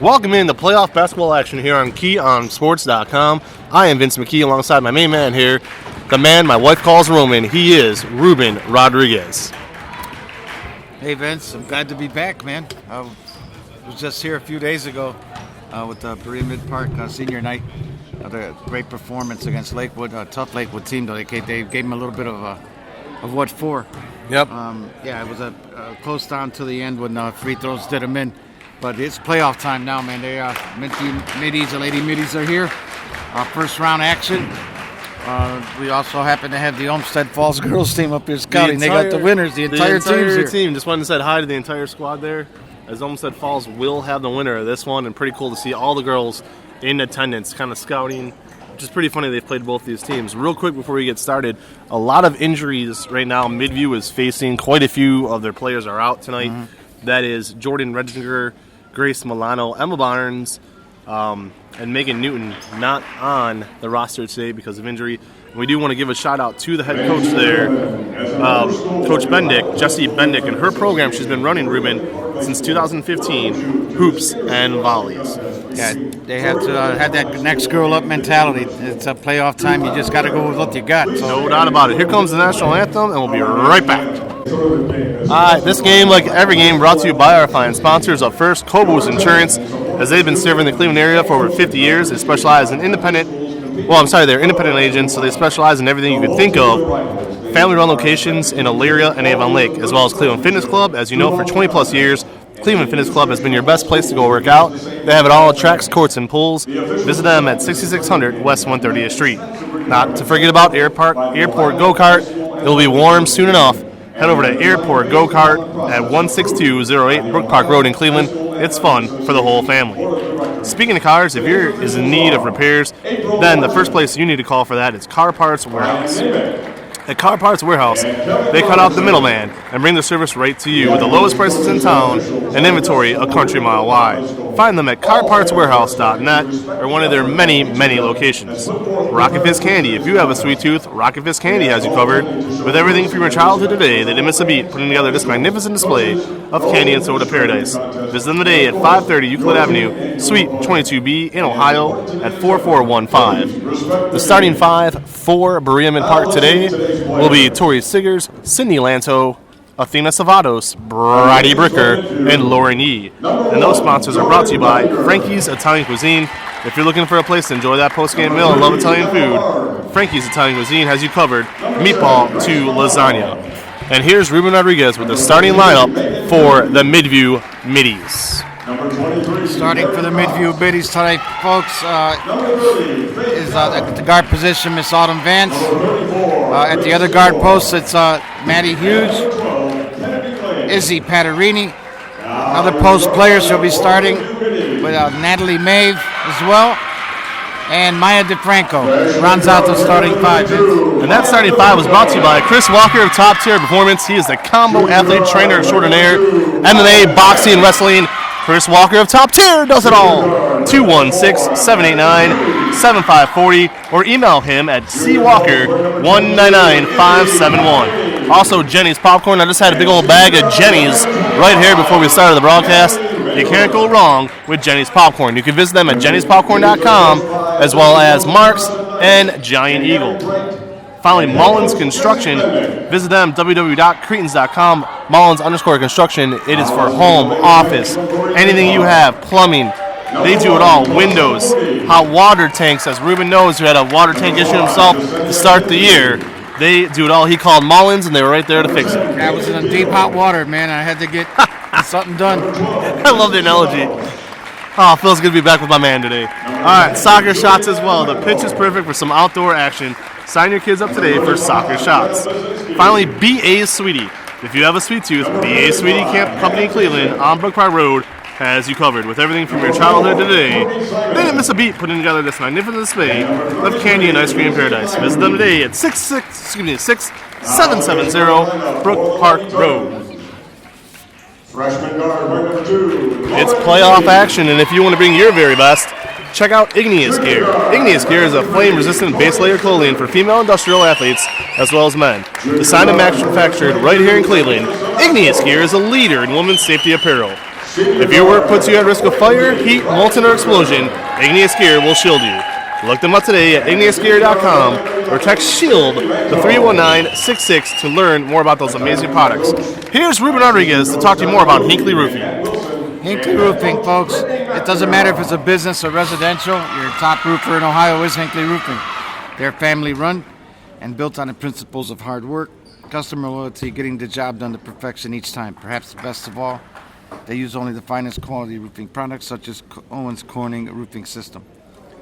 Welcome in to playoff basketball action here on KeyOnSports.com. I am Vince McKee alongside my main man here, the man my wife calls Roman. He is Ruben Rodriguez. Hey Vince, I'm glad to be back, man. I was just here a few days ago with the Berea-Midpark senior night. A great performance against Lakewood, a tough Lakewood team. Though they gave him a little bit of what for. Yep. It was a close down to the end when free throws did them in. But it's playoff time now, man. They the Lady Middies are here. First round action. We also happen to have the Olmsted Falls girls team up here scouting. They got the winners. The entire team. Just wanted to say hi to the entire squad there, as Olmsted Falls will have the winner of this one, and pretty cool to see all the girls in attendance, kind of scouting, which is pretty funny. They've played both these teams. Real quick before we get started, a lot of injuries right now. Midview is facing quite a few of their players are out tonight. Mm-hmm. That is Jordan Redinger, Grace Milano, Emma Barnes, and Megan Newton not on the roster today because of injury. We do want to give a shout out to the head coach there, Coach Bendick, Jessie Bendick, and her program she's been running, Ruben, since 2015, hoops and volleys. Yeah, they have to have that next girl up mentality. It's a playoff time. You just got to go with what you got. So. No doubt about it. Here comes the national anthem, and we'll be right back. All right, this game, like every game, brought to you by our fine sponsors. Up first, Cobos Insurance, as they've been serving the Cleveland area for over 50 years. They specialize in they're independent agents, so they specialize in everything you could think of. Family-run locations in Elyria and Avon Lake, as well as Cleveland Fitness Club. As you know, for 20-plus years, Cleveland Fitness Club has been your best place to go work out. They have it all at tracks, courts, and pools. Visit them at 6600 West 130th Street. Not to forget about Airport Go-Kart. It'll be warm soon enough. Head over to Airport Go-Kart at 16208 Brook Park Road in Cleveland. It's fun for the whole family. Speaking of cars, if you're in need of repairs, then the first place you need to call for that is Car Parts Warehouse. At Car Parts Warehouse, they cut out the middleman and bring the service right to you with the lowest prices in town and inventory a country mile wide. Find them at carpartswarehouse.net or one of their many, many locations. Rocket Fizz Candy. If you have a sweet tooth, Rocket Fizz Candy has you covered. With everything from your childhood today, they didn't miss a beat putting together this magnificent display of candy and soda paradise. Visit them today at 530 Euclid Avenue, Suite 22B in Ohio at 4415. The starting five for Berea-Midpark today will be Tori Siggers, Sydney Lanto, Athena Savados, Bridie Bricker, and Lauren Yee. And those sponsors are brought to you by Frankie's Italian Cuisine. If you're looking for a place to enjoy that post-game meal and love Italian food, Frankie's Italian Cuisine has you covered, meatball to lasagna. And here's Ruben Rodriguez with the starting lineup for the Midview Middies. Starting for the Midview Middies tonight, folks, is at the guard position, Miss Autumn Vance. At the other guard post, it's Maddie Hughes, Izzy Patarini. Other post players she'll be starting with Natalie Mave as well. And Maya DeFranco rounds out the starting five. And that starting five was brought to you by Chris Walker of Top Tier Performance. He is the combo athlete, trainer extraordinaire, MMA, boxing, and wrestling. Chris Walker of Top Tier does it all. 216-789-7540 or email him at cwalker199571. Also, Jenny's Popcorn. I just had a big old bag of Jenny's right here before we started the broadcast. You can't go wrong with Jenny's Popcorn. You can visit them at jennyspopcorn.com as well as Mark's and Giant Eagle. Finally, Mullins Construction. Visit them, www.cretans.com. Mullins_construction. It is for home, office, anything you have, plumbing. They do it all. Windows, hot water tanks. As Ruben knows, who had a water tank issue himself to start the year. They do it all. He called Mullins, and they were right there to fix it. I was in deep hot water, man. I had to get something done. I love the analogy. Oh, feels good to be back with my man today. All right, soccer shots as well. The pitch is perfect for some outdoor action. Sign your kids up today for soccer shots. Finally, B.A. Sweetie. If you have a sweet tooth, B.A. Sweetie Camp Company in Cleveland on Brook Park Road has you covered with everything from your childhood to today. They didn't miss a beat putting together this magnificent display of candy and ice cream paradise. Visit them today at 6770 Brook Park Road. Freshman guard, winner 2. It's playoff action, and if you want to bring your very best, check out Igneous Gear. Igneous Gear is a flame-resistant base layer clothing for female industrial athletes as well as men. Designed and manufactured right here in Cleveland, Igneous Gear is a leader in women's safety apparel. If your work puts you at risk of fire, heat, molten, or explosion, Igneous Gear will shield you. Look them up today at igneousgear.com or text SHIELD to 31966 to learn more about those amazing products. Here's Ruben Rodriguez to talk to you more about Hinckley Roofing. Hinckley Roofing, folks. It doesn't matter if it's a business or residential. Your top roofer in Ohio is Hinckley Roofing. They're family run and built on the principles of hard work, customer loyalty, getting the job done to perfection each time. Perhaps the best of all, they use only the finest quality roofing products such as Owens Corning Roofing System.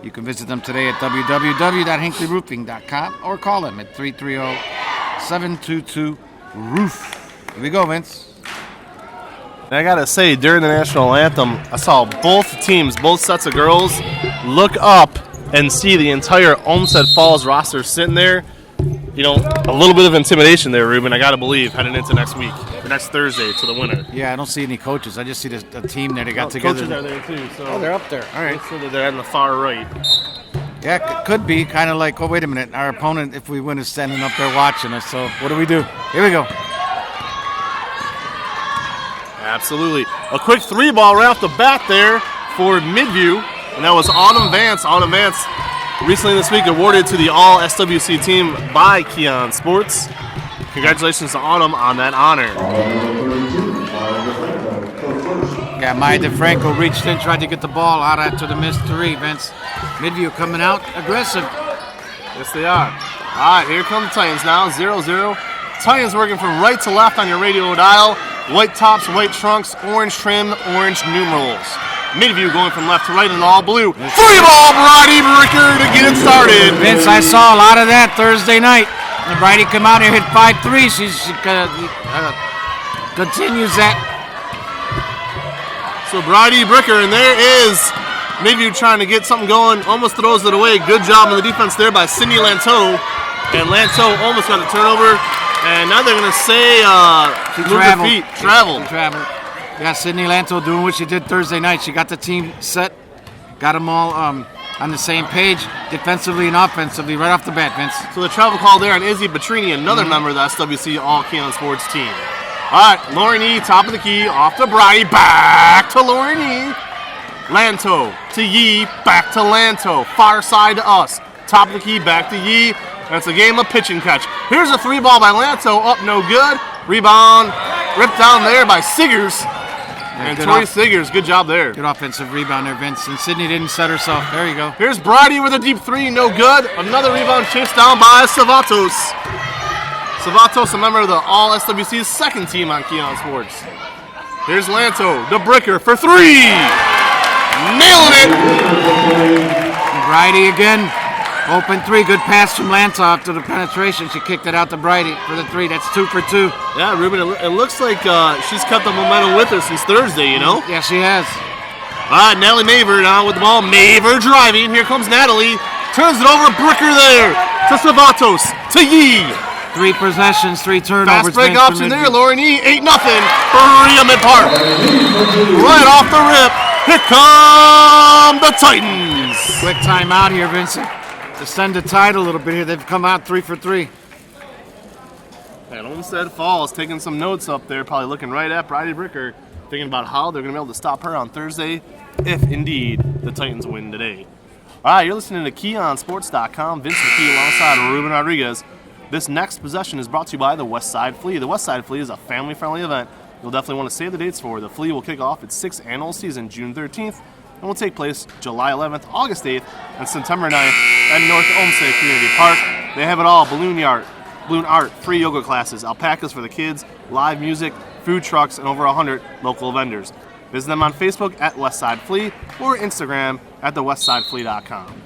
You can visit them today at www.hinkleyroofing.com or call them at 330-722-ROOF. Here we go, Vince. And I gotta say, during the national anthem, I saw both teams, both sets of girls, look up and see the entire Olmsted Falls roster sitting there. You know, a little bit of intimidation there, Ruben, I gotta believe, heading into next week, or next Thursday to the winner. Yeah, I don't see any coaches. I just see the team there they got together. Coaches are there too. So Oh, they're up there. All right. so they're on the far right. Yeah, could be kind of like, oh, wait a minute. Our opponent, if we win, is standing up there watching us. So what do we do? Here we go. Absolutely. A quick 3-ball right off the bat there for Midview, and that was Autumn Vance. Autumn Vance recently this week awarded to the All-SWC team by Keon Sports. Congratulations to Autumn on that honor. Yeah, Maya DeFranco reached in, tried to get the ball out after the missed 3, Vince. Midview coming out aggressive. Yes, they are. All right, here come the Titans now, 0-0. Titans working from right to left on your radio dial. White tops, white trunks, orange trim, orange numerals. Midview going from left to right in all blue. 3-ball, Brady Bricker to get it started. Vince, I saw a lot of that Thursday night. And Brady come out here, hit 5 threes. She continues that. So Brady Bricker, and there is Midview trying to get something going. Almost throws it away. Good job on the defense there by Sydney Lanteau. And Lanteau almost got a turnover. And now they're going to say She move traveled. her feet. Traveled. She traveled. Yeah, Sydney Lanto doing what she did Thursday night. She got the team set, got them all on the same page, defensively and offensively, right off the bat, Vince. So the travel call there on Izzy Petrini, another member of the SWC All-Keon Sports team. All right, Lauren E, top of the key, off to Brady, back to Lauren E. Lanto to Yee, back to Lanto, far side to us. Top of the key, back to Yee. That's a game of pitch and catch. Here's a 3-ball by Lanto, up no good. Rebound, ripped down there by Siggers. And Tori Siggers, good job there. Good offensive rebound there, Vince. And Sydney didn't set herself. There you go. Here's Brady with a deep 3, no good. Another rebound chased down by Savatos. Savatos, a member of the All-SWC's second team on Keon Sports. Here's Lanto, the Bricker for 3. Nailing it. And Brady again. Open 3, good pass from Lanto after the penetration. She kicked it out to Brady for the 3. That's 2 for 2. Yeah, Ruben, it looks like she's kept the momentum with her since Thursday, you know? Yeah, she has. All right, Natalie Maver now with the ball. Maver driving. Here comes Natalie. Turns it over. Bricker there to Savatos. To Yee. 3 possessions, 3 turnovers. Fast break Vince, option there. Lauren E. 8-0. Berea-Midpark. Right off the rip. Here come the Titans. Quick timeout here, Vincent. To send the tide a little bit here. They've come out 3 for 3. And Olmsted Falls taking some notes up there, probably looking right at Brady Bricker, thinking about how they're going to be able to stop her on Thursday, if indeed the Titans win today. All right, you're listening to KeonSports.com. Vince McKee alongside Ruben Rodriguez. This next possession is brought to you by the West Side Flea. The West Side Flea is a family-friendly event you'll definitely want to save the dates for. The Flea will kick off its 6th annual season June 13th and will take place July 11th, August 8th, and September 9th at North Olmsted Community Park. They have it all: balloon art, free yoga classes, alpacas for the kids, live music, food trucks, and over 100 local vendors. Visit them on Facebook at Westside Flea or Instagram at thewestsideflea.com.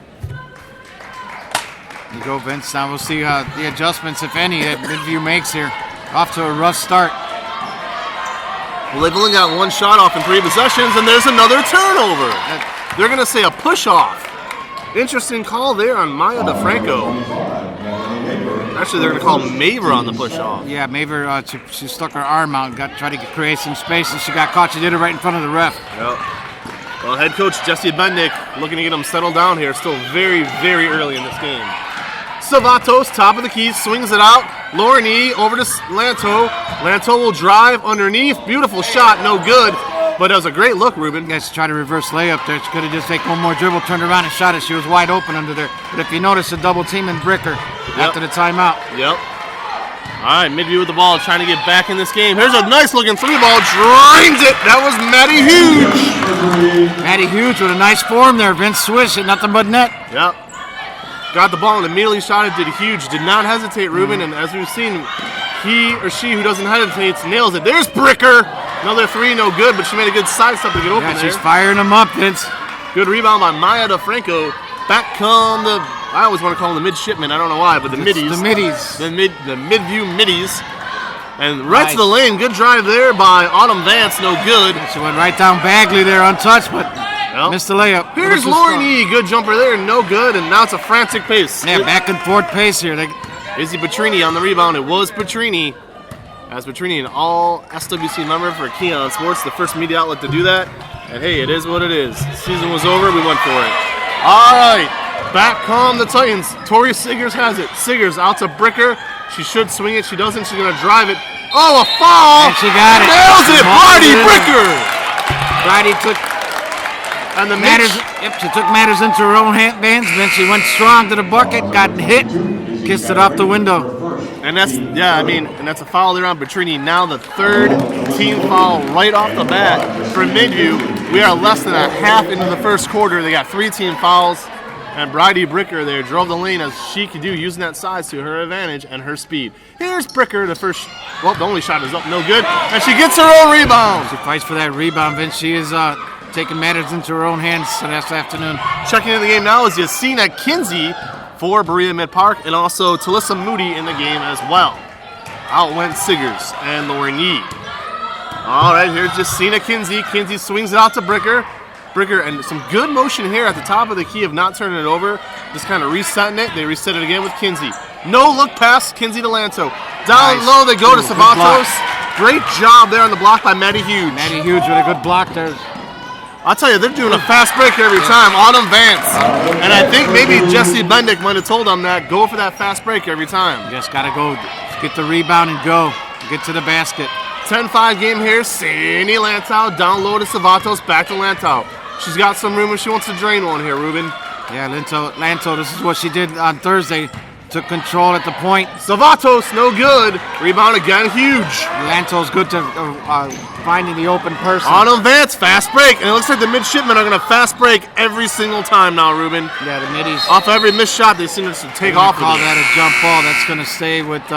You go, Vince. Now we'll see the adjustments, if any, that Midview makes here. Off to a rough start. Well, they've only got 1 shot off in 3 possessions, and there's another turnover. They're going to say a push-off. Interesting call there on Maya DeFranco. Actually, they're going to call Maver on the push-off. Yeah, Maver, she stuck her arm out and tried to create some space, and she got caught. She did it right in front of the ref. Yep. Well, head coach Jesse Bendick looking to get them settled down here. Still very, very early in this game. Savatos, top of the key, swings it out. Lauren E. over to Lanto. Lanto will drive underneath. Beautiful shot, no good. But it was a great look, Ruben. Guys try to reverse layup there. She could have just taken one more dribble, turned around and shot it. She was wide open under there. But if you notice, a double team and Bricker after the timeout. Yep. All right, Midview with the ball, trying to get back in this game. Here's a nice looking 3-ball, drains it. That was Maddie Huge. Maddie Huge with a nice form there. Vince Swish at nothing but net. Yep. Got the ball and immediately shot it. Did Huge. Did not hesitate, Ruben. And as we've seen, he or she who doesn't hesitate nails it. There's Bricker. Another 3, no good, but she made a good side step to get open there. She's firing them up, Vince. Good rebound by Maya DeFranco. Back come the, I always want to call them the midshipmen. I don't know why, but the middies. The middies. The Midview middies. And right to the lane. Good drive there by Autumn Vance. No good. She went right down Bagley there untouched, but missed the layup. Here's Lauren E. Good jumper there. No good. And now it's a frantic pace. Yeah, back and forth pace here. Izzy Petrini on the rebound. It was Petrini. As Petrini, an all SWC member for Keon Sports, the first media outlet to do that. And hey, it is what it is. Season was over. We went for it. All right. Back come the Titans. Tori Siggers has it. Siggers out to Bricker. She should swing it. She doesn't. She's going to drive it. Oh, a foul. And she got it. Nails it. Bridie Bricker. Bridie took and the matters. Yep, she took matters into her own hands. Then she went strong to the bucket, got hit, kissed it off the window. And that's, and that's a foul there on Petrini. Now the third team foul right off the bat for Midview. We are less than a half into the first quarter. They got 3 team fouls. And Bridie Bricker there drove the lane as she could do, using that size to her advantage and her speed. Here's Bricker, the only shot is up, no good. And she gets her own rebound. She fights for that rebound, Vince. She is taking matters into her own hands this afternoon. Checking into the game now is Yasina Kinsey for Berea-Midpark, and also Talissa Moody in the game as well. Out went Siggers and Lauren Yee. All right, here's Yasina Kinsey. Kinsey swings it out to Bricker. And some good motion here at the top of the key of not turning it over. Just kind of resetting it. They reset it again with Kinsey. No look pass, Kinsey to Lanto. Down low, they go to Savatos. Great job there on the block by Maddie Huge. Maddie Huge with a good block there. I'll tell you, they're doing a fast break every time. Autumn Vance. And I think maybe Jesse Bendick might have told them that. Go for that fast break every time. Just got to go get the rebound and go. Get to the basket. 10-5 game here. Sandy Lantow down low to Savatos. Back to Lantow. She's got some room if she wants to drain one here, Ruben. Yeah, Lanto, this is what she did on Thursday. Took control at the point. Savatos, no good. Rebound again, Huge. Lanto's good to finding the open person. Autumn Vance, fast break. And it looks like the midshipmen are going to fast break every single time now, Ruben. Yeah, the middies. Off every missed shot, they seem to take off. Call that a jump ball. That's going to stay with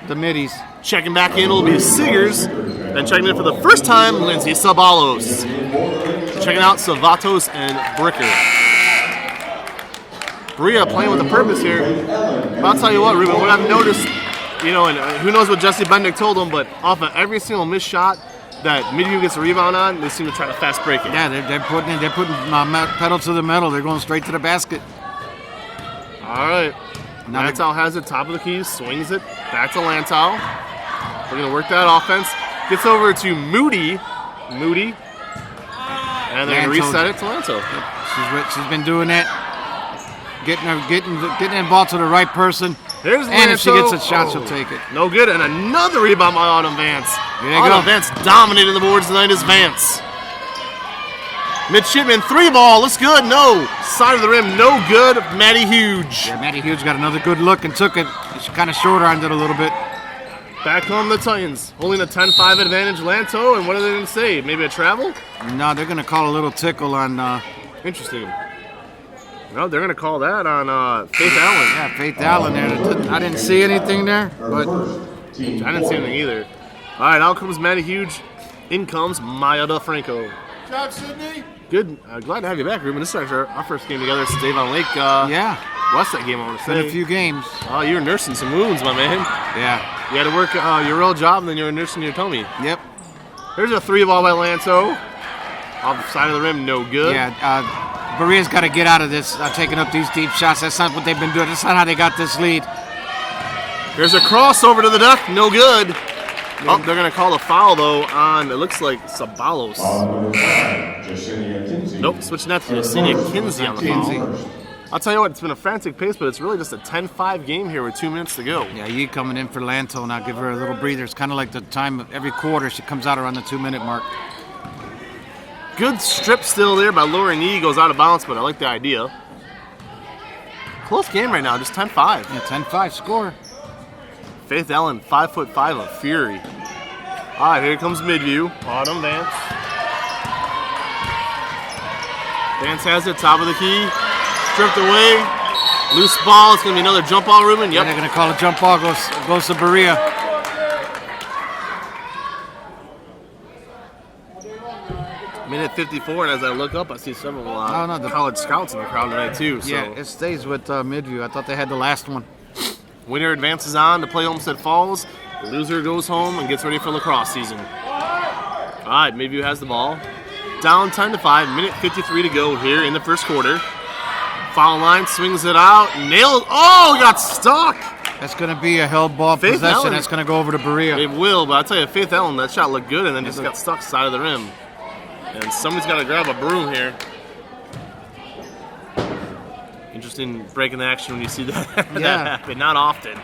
the middies. Checking back in will be Siggers. Then checking in for the first time, Lindsay Sabalos. Checking out Savatos and Bricker. Berea playing with a purpose here. But I'll tell you what, Ruben, what I've noticed, and who knows what Jesse Bendick told them, but off of every single missed shot that Midview gets a rebound on, they seem to try to fast break it. Yeah, they're putting pedal to the metal. They're going straight to the basket. All right. Lantow has it, top of the keys, swings it, back to Lantow. We're going to work that offense. Gets over to Moody. And they're going to reset it to Lanto. She's been doing that. Getting the ball to the right person. There's and Lanto. If she gets a shot, she'll take it. No good. And another rebound by Autumn Vance. There you go. Vance dominating the boards tonight is Vance. Midshipman 3-ball. Looks good. No. Side of the rim. No good. Maddie Huge. Yeah, Maddie Huge got another good look and took it. She kind of short-armed it a little bit. Back home the Titans, holding a 10-5 advantage, Lanto, and what are they going to say? Maybe a travel? No, they're going to call a little tickle on... Interesting. No, they're going to call that on Faith Allen. Yeah, Faith Allen there. I didn't see anything there, but... I didn't see anything either. All right, out comes Maddie Huge. In comes Maya DeFranco. Good job, Sydney. Good. Glad to have you back, Ruben. This is our first game together since Avon Lake. Yeah. What's that game, I want to say? Been a few games. Oh, you were nursing some wounds, my man. Yeah. You had to work your real job, and then you were nursing your tummy. Yep. There's a 3-ball by Lanto. Off the side of the rim, no good. Yeah, Berea's got to get out of this, taking up these deep shots. That's not what they've been doing. That's not how they got this lead. There's a crossover to the deck, no good. Oh, they're going to call a foul, though, on, it looks like, Sabalos. Nope, switching that to Yesenia Kinsey on the foul. I'll tell you what, it's been a frantic pace, but it's really just a 10-5 game here with 2 minutes to go. Yeah, Yee coming in for Lanto, and I'll give her a little breather. It's kind of like the time of every quarter she comes out around the 2-minute mark. Good strip still there by Lauren E. Goes out of bounds, but I like the idea. Close game right now, just 10-5. Yeah, 10-5 score. Faith Ellen, 5'5" of fury. All right, here comes Midview. Autumn Vance. Vance has it, top of the key. Stripped away. Loose ball. It's going to be another jump ball, Ruben. Yep. And they're going to call a jump ball. Goes to Berea. Minute 54, and as I look up, I see several college scouts in the crowd tonight, too. So. Yeah, it stays with Midview. I thought they had the last one. Winner advances on to play Olmsted Falls. The loser goes home and gets ready for lacrosse season. All right, Midview has the ball. Down 10-5, minute 53 to go here in the first quarter. Foul line, swings it out, nailed. Oh, got stuck. That's going to be a held ball Faith possession. Ellen, That's going to go over to Berea. It will, but I'll tell you, Faith Ellen, that shot looked good, and then just got stuck side of the rim. And somebody's got to grab a broom here. Interesting breaking the action when you see that, that happen. Not often.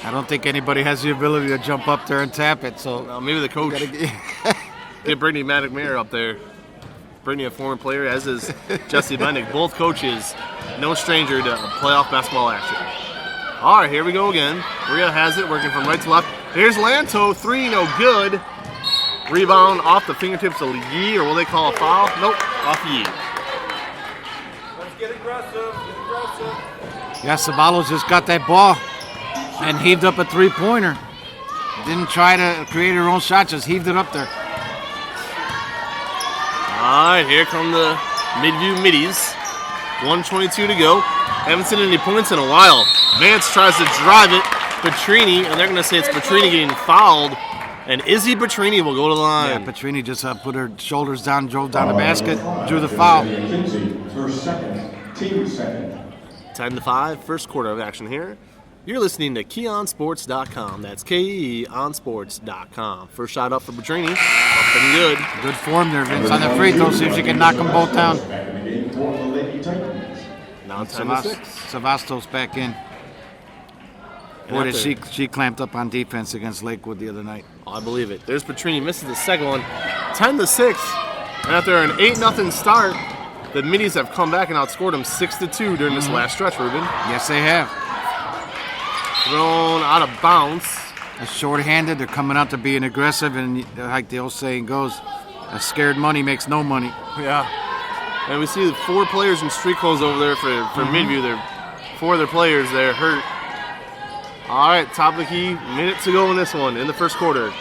I don't think anybody has the ability to jump up there and tap it. So maybe the coach. Get Brittany Maddock-Mayer up there. Brittany, a former player, as is Jesse Bendick. Both coaches, no stranger to playoff basketball action. All right, here we go again. Berea has it, working from right to left. Here's Lanto, 3, no good. Rebound off the fingertips of Yee, or will they call a foul? Nope, off Yee. Let's get aggressive. Yeah, Ceballos just got that ball and heaved up a three-pointer. Didn't try to create her own shot, just heaved it up there. All right, here come the Midview Middies. 1:22 to go. Haven't seen any points in a while. Vance tries to drive it. Petrini, and they're going to say it's Petrini getting fouled. And Izzy Petrini will go to the line. Yeah, Petrini just put her shoulders down, drove down the basket, drew the foul. First second, team second. 10-5, first quarter of action here. You're listening to KeyOnSports.com. That's KeyOnSports.com. First shot up for Petrini. Up and good. Good form there, Vince. On the free throw, see if she can knock them both down. Now 10-6. Savastos back in. Boy, did she clamped up on defense against Lakewood the other night. Oh, I believe it. There's Petrini, misses the second one. 10-6. And after an 8-0 start, the Middies have come back and outscored them 6-2 during this last stretch, Ruben. Yes, they have. Thrown out of bounds. They're short-handed. They're coming out to being aggressive, and like the old saying goes, a scared money makes no money. Yeah. And we see 4 players in street clothes over there for Midview. They're 4 of their players there hurt. All right, top of the key, minute to go in this one in the first quarter.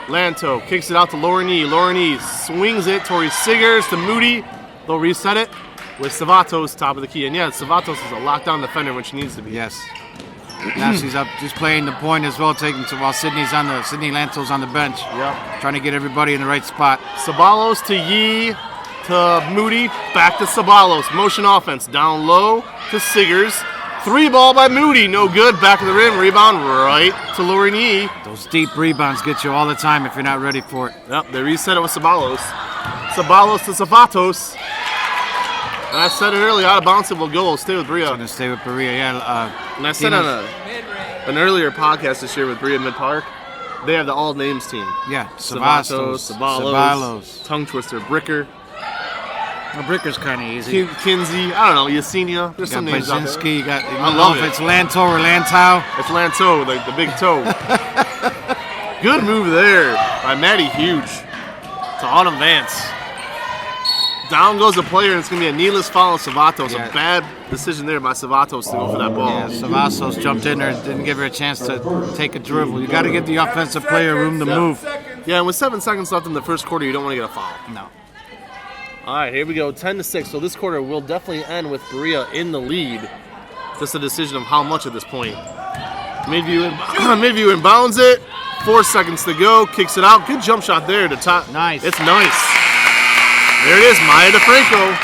Lanto kicks it out to Lauren E. Lauren E. swings it. Tori Siggers to Moody. They'll reset it with Savatos top of the key. And yeah, Savatos is a lockdown defender when she needs to be. Yes. Now she's up, just playing the point as well, while Sydney Lanto's on the bench. Yep. Trying to get everybody in the right spot. Sabalos to Yee to Moody. Back to Sabalos. Motion offense. Down low to Siggers. 3 ball by Moody, no good. Back of the rim, rebound right to Lauren Yee. Those deep rebounds get you all the time if you're not ready for it. Yep, they reset it with Sabalos. Sabalos to Savatos. And I said it earlier, out of bounds it will go. We'll stay with Berea. Going to stay with Berea, yeah. And I said on an earlier podcast this year with Berea-Midpark, they have the all names team. Yeah, Savatos, Sabalos, Tongue Twister, Bricker. Well, Bricker's kind of easy. Kinsey, I don't know, Yesenia. There's some names out there. You got, I love it. It's Lanto or Lantau. It's Lanto, the big toe. Good move there by Maddie Huge to Autumn Vance. Down goes the player, and it's going to be a needless foul of Savatos. Yeah. A bad decision there by Savatos to go for that ball. Yeah, Savatos jumped in there and didn't give her a chance to take a dribble. You got to give the offensive player room to move. Yeah, and with 7 seconds left in the first quarter, you don't want to get a foul. No. All right, here we go, 10-6. So this quarter will definitely end with Berea in the lead. Just a decision of how much at this point. Midview inbounds it. 4 seconds to go. Kicks it out. Good jump shot there to top. Nice. It's nice. There it is, Maya DeFranco.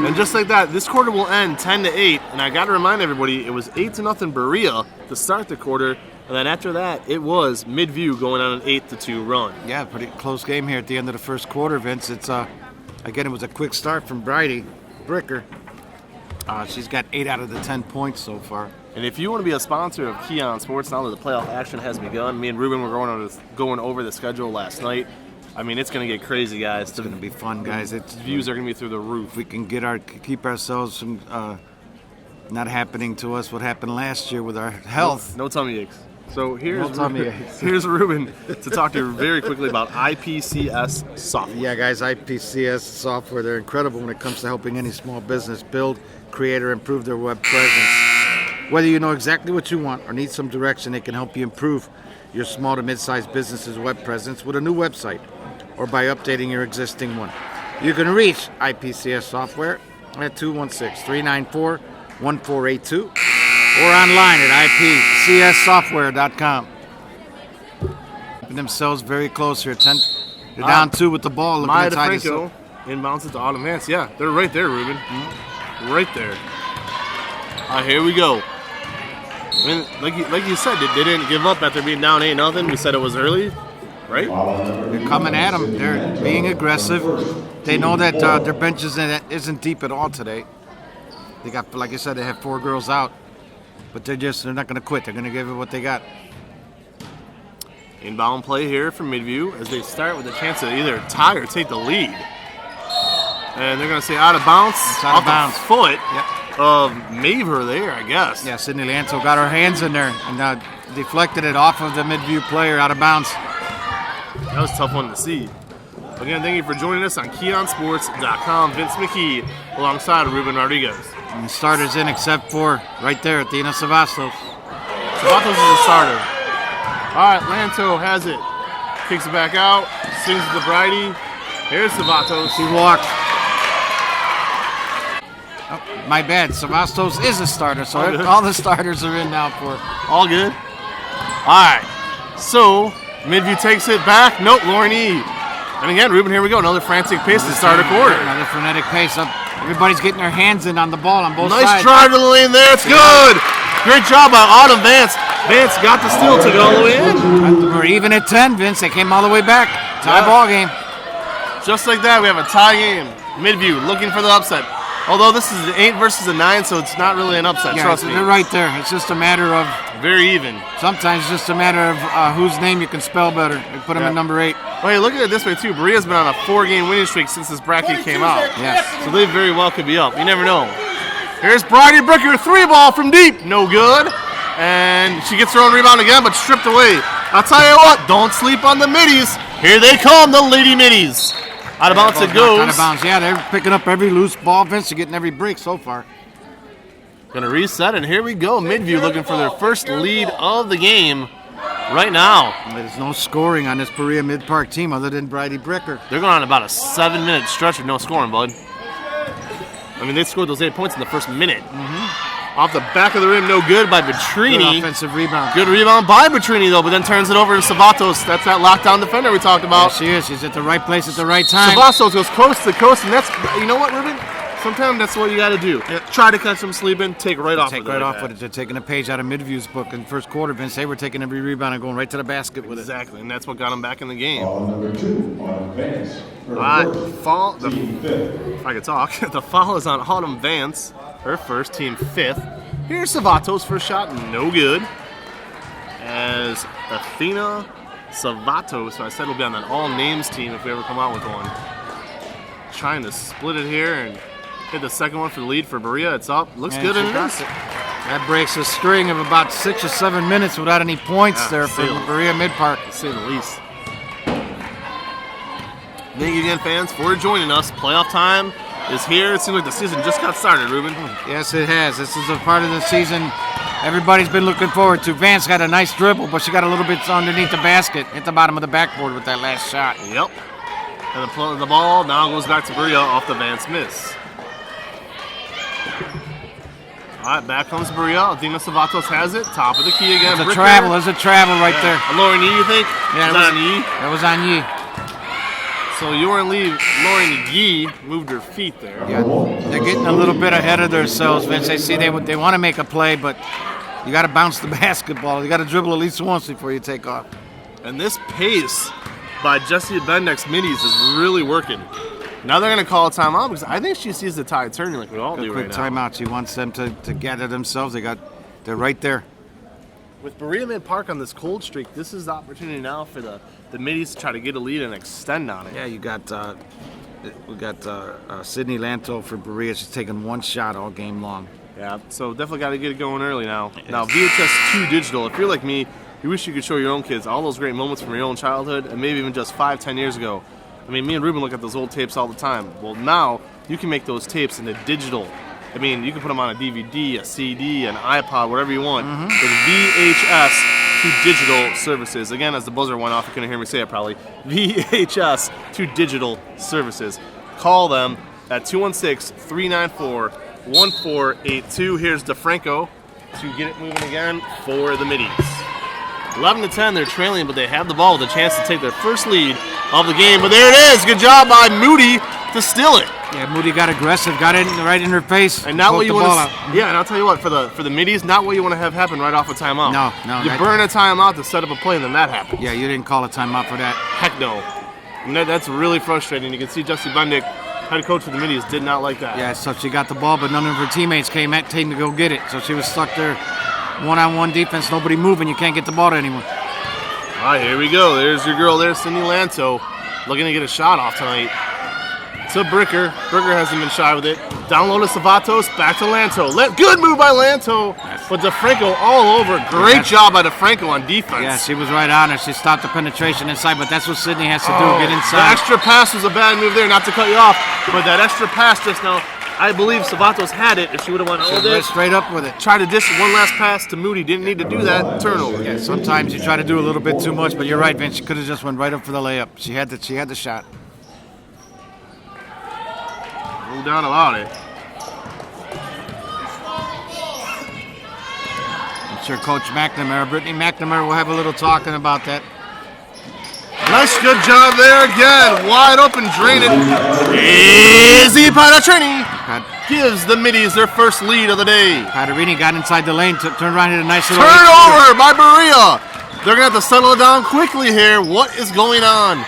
And just like that, this quarter will end 10-8. And I got to remind everybody, it was 8-0 Berea to start the quarter. And then after that, it was Midview going on an 8-2 run. Yeah, pretty close game here at the end of the first quarter, Vince. It's again, it was a quick start from Bridie Bricker. She's got 8 out of the 10 points so far. And if you want to be a sponsor of Key On Sports, now that the playoff action has begun, me and Ruben were going over the schedule last night. I mean, it's going to get crazy, guys. It's going to be fun, guys. The views are going to be through the roof. If we can keep ourselves from not happening to us what happened last year with our health. No tummy aches. So here's aches. Here's Ruben to talk to you very quickly about IPCS software. Yeah, guys, IPCS software, they're incredible when it comes to helping any small business build, create, or improve their web presence. Whether you know exactly what you want or need some direction, they can help you improve your small to mid-sized business's web presence with a new website or by updating your existing one. You can reach IPCS software at 216-394-1482 or online at ipcssoftware.com. Keeping themselves very close here. They're down 2 with the ball. Maya DeFranco inbounds it to Autumn Vance. Yeah, they're right there, Ruben. Right there. Here we go. I mean, like you said, they didn't give up after being down 8-0. We said it was early, right? They're coming at them. They're being aggressive. They know that their bench isn't deep at all today. They got, like I said, they have 4 girls out, but they're not going to quit. They're going to give it what they got. Inbound play here from Midview as they start with a chance to either tie or take the lead. And they're going to say out of bounds. It's out of bounds. The foot. Yep. Of Maver there, I guess. Yeah, Sydney Lanto got her hands in there and deflected it off of the Midview player out of bounds. That was a tough one to see. Again, thank you for joining us on KeonSports.com. Vince McKee alongside Ruben Rodriguez. And the starters in except for right there, Athena Savastos. Savastos is a starter. All right, Lanto has it. Kicks it back out. Sings it to Bridie. Here's Savastos. He walked. Oh, my bad. Savastos is a starter, so all the starters are in now for it. All good. All right. So, Midview takes it back. Nope, Lauren E. And again, Ruben, here we go. Another frantic pace to start a quarter. Another frenetic pace. Everybody's getting their hands in on the ball on both sides. Nice drive to the lane there. It's good. Great job by Autumn Vance. Vance got the steal, took it all the way in. We're even at 10, Vince. They came all the way back. Tie ball game. Just like that, we have a tie game. Midview looking for the upset. Although this is an 8 versus a 9, so it's not really an upset, trust me. They're right there. It's just a matter of... Very even. Sometimes it's just a matter of whose name you can spell better. We put them at number 8. Well, hey, look at it this way, too. Berea's been on a 4-game winning streak since this bracket came out. Yes. So they very well could be up. You never know. Here's Bridie Bricker, 3-ball from deep. No good. And she gets her own rebound again, but stripped away. I'll tell you what, don't sleep on the middies. Here they come, the Lady Middies. Out of bounds it goes. Out of bounds, yeah, they're picking up every loose ball. Vince, they're getting every break so far. Going to reset, and here we go. Midview looking for their first lead of the game right now. There's no scoring on this Berea-Midpark team other than Bridie Bricker. They're going on about a 7-minute stretch with no scoring, bud. I mean, they scored those 8 points in the first minute. Off the back of the rim, no good by Petrini. Good offensive rebound. Good rebound by Petrini, though, but then turns it over to Savastos. That's that lockdown defender we talked about. Yes, she is. She's at the right place at the right time. Savastos goes coast to coast, and that's, you know what, Ruben? Sometimes that's what you got to do. Try to catch them sleeping, take right off with it. Take right off with it. They're taking a page out of Midview's book in the first quarter. Vince, they were taking every rebound and going right to the basket with it. Exactly, and that's what got them back in the game. Ball number 2 on Vance. All right, if I could talk. The foul is on Autumn Vance, her first, team 5th. Here's Savato's first shot, no good. As Athena Savato, so I said we'll be on an all-names team if we ever come out with one. Trying to split it here and hit the second one for the lead for Berea. It's up. Looks good in this. That breaks a string of about 6 or 7 minutes without any points there for Berea-Midpark. To say the least. Thank you again, fans, for joining us. Playoff time is here. It seems like the season just got started, Ruben. Yes, it has. This is a part of the season everybody's been looking forward to. Vance got a nice dribble, but she got a little bit underneath the basket, hit the bottom of the backboard with that last shot. Yep. And the ball now goes back to Berea off the Vance miss. All right, back comes Berea. Athena Savatos has it. Top of the key again. There's a travel right there. Lauren Yee, you think? Yeah, that was on Yee. So Lauren Yee moved her feet there. Yeah, they're getting a little bit ahead of themselves, Vince. They see they want to make a play, but you got to bounce the basketball. You got to dribble at least once before you take off. And this pace by Jessie Bendek's Middies is really working. Now they're going to call a timeout because I think she sees the tide turning like we all do right now. Quick timeout. She wants them to gather themselves. They're right there. With Berea-Midpark on this cold streak, this is the opportunity now for the middies to try to get a lead and extend on it. Yeah, we got Sydney Lanto for Berea. She's taking one shot all game long. Yeah, so definitely got to get it going early now. Now, VHS 2 digital, if you're like me, you wish you could show your own kids all those great moments from your own childhood and maybe even just 5-10 years ago. I mean, me and Ruben look at those old tapes all the time. Well, now you can make those tapes into digital. I mean, you can put them on a DVD, a CD, an iPod, whatever you want. With VHS to digital services. Again, as the buzzer went off, you couldn't hear me say it probably. VHS to digital services. Call them at 216-394-1482. Here's DeFranco to get it moving again for the middies. 11-10, they're trailing, but they have the ball with a chance to take their first lead of the game. But there it is. Good job by Moody to steal it. Yeah, Moody got aggressive, got it right in her face. And not what you want to. Yeah, and I'll tell you what, for the middies, not what you want to have happen right off a timeout. No. You burn a timeout to set up a play, and then that happens. Yeah, you didn't call a timeout for that. Heck no. And that's really frustrating. You can see Jesse Bendick, head coach for the middies, did not like that. Yeah, so she got the ball, but none of her teammates came to go get it. So she was stuck there, one-on-one defense, nobody moving. You can't get the ball to anyone. All right, here we go. There's your girl there, Sydney Lanto, looking to get a shot off tonight. To Bricker. Bricker hasn't been shy with it. Down low to Savatos, back to Lanto. Good move by Lanto, but DeFranco all over. Great job by DeFranco on defense. Yeah, she was right on her. She stopped the penetration inside, but that's what Sydney has to do, get inside. The extra pass was a bad move there, not to cut you off, but that extra pass just now, I believe Savatos had it if she would have went all day. Straight up with it. Tried to dish one last pass to Moody. Didn't need to do that. Turnover. Yeah, sometimes you try to do a little bit too much, but you're right, Vince. She could have just went right up for the layup. She had the shot. No doubt about it. I'm sure Coach McNamara, Brittany McNamara, will have a little talking about that. Nice, good job there again. Wide open, drain it. Easy Patatrini gives the middies their first lead of the day. Patarini got inside the lane, turned around, hit a nice little turnover by Berea. They're going to have to settle it down quickly here. What is going on?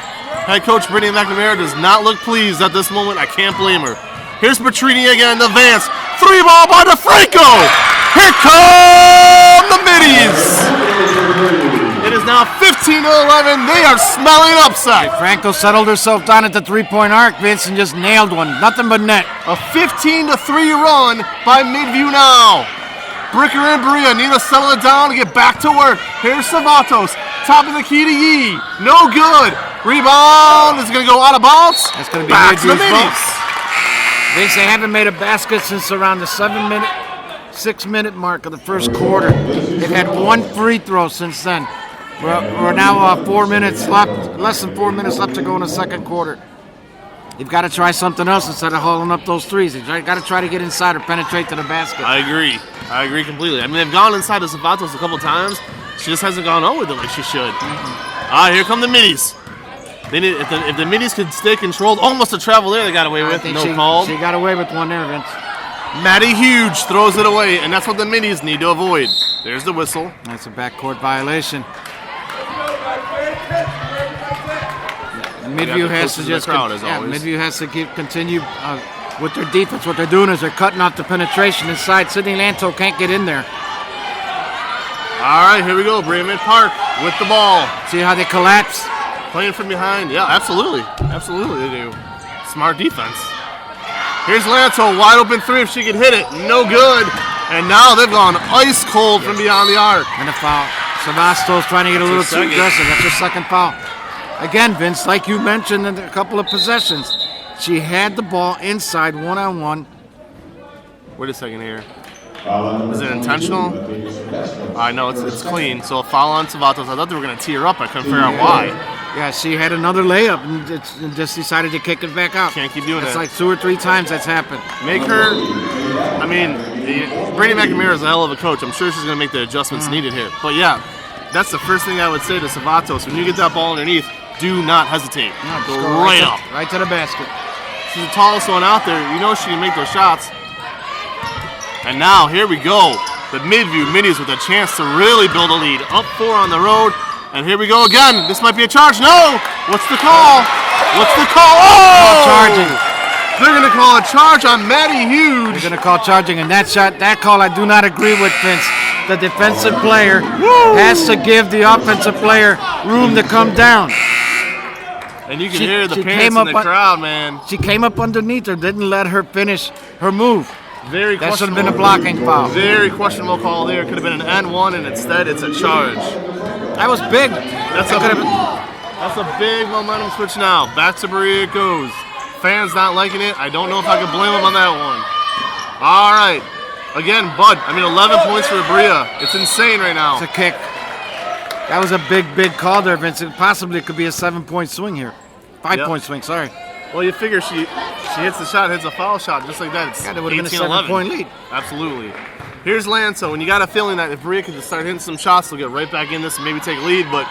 Head coach Brittany McNamara does not look pleased at this moment. I can't blame her. Here's Petrini again, the Vance. 3-ball by DeFranco. Here come the middies. It is now 15-11. They are smelling upset. Franco settled herself down at the three-point arc, Vince, and just nailed one. Nothing but net. A 15-3 run by Midview now. Bricker and Berea need to settle it down and get back to work. Here's Savatos. Top of the key to Yee. No good. Rebound is going to go out of bounds. That's going to be back to the middies. middies. Vince, they haven't made a basket since around the 6-minute mark of the first quarter. They've had one free throw since then. We're now 4 minutes left, less than 4 minutes left to go in the second quarter. You've got to try something else instead of hauling up those threes. You've got to try to get inside or penetrate to the basket. I agree completely. I mean, they've gone inside of Savatos a couple times. She just hasn't gone out with it like she should. Here come the middies. They need, if the middies could stay controlled, almost a travel there they got away with. No call. She got away with one there, Vince. Maddie Huge throws it away, and that's what the middies need to avoid. There's the whistle. That's a backcourt violation. Midview has to just Midview has to continue with their defense. What they're doing is they're cutting off the penetration inside. Sydney Lanto can't get in there. All right, here we go. Berea-Midpark with the ball. See how they collapse? Playing from behind. Yeah, absolutely. Absolutely they do. Smart defense. Here's Lanto, wide open three if she could hit it. No good. And now they've gone ice cold from beyond the arc. And a foul. Savasto's trying to get a little too aggressive. That's her second foul. Again, Vince, like you mentioned in a couple of possessions, she had the ball inside one-on-one. Wait a second here. Is it intentional? I know it's clean. So a foul on Savatos. I thought they were going to tee her up. I couldn't figure out why. Yeah, she had another layup and just decided to kick it back out. Can't keep doing that. It's like 2 or 3 times that's happened. Make her. I mean, Brady McNamara is a hell of a coach. I'm sure she's going to make the adjustments needed here. But yeah, that's the first thing I would say to Savatos. When you get that ball underneath, do not hesitate. Go right up. Right to the basket. She's the tallest one out there. You know she can make those shots. And now, here we go. The Midview middies with a chance to really build a lead. Up 4 on the road. And here we go again. This might be a charge. No! What's the call? What's the call? Oh! Charging. They're going to call a charge on Maddie Huge. They're going to call charging. And that call I do not agree with, Vince. the defensive player has to give the offensive player room to come down. And you can hear the parents in the crowd, man. She came up underneath her, didn't let her finish her move. Very That should have questionable. been a blocking foul. Very questionable call there. Could have been an N1, and instead it's a charge. That was big. That's a big momentum switch now. Back to Berea it goes. Fans not liking it. I don't know if I can blame them on that one. All right. Again, Bud. 11 points for Berea. It's insane right now. It's a kick. That was a big call there, Vince. Possibly it could be a 7-point swing here. 5-point swing, sorry. Well, you figure she hits the shot, hits a foul shot, just like that. It's Yeah, that would have been a 18-11. 7-point lead. Absolutely. Here's Lanto, and you got a feeling that if Berea could just start hitting some shots, they'll get right back in this and maybe take a lead, but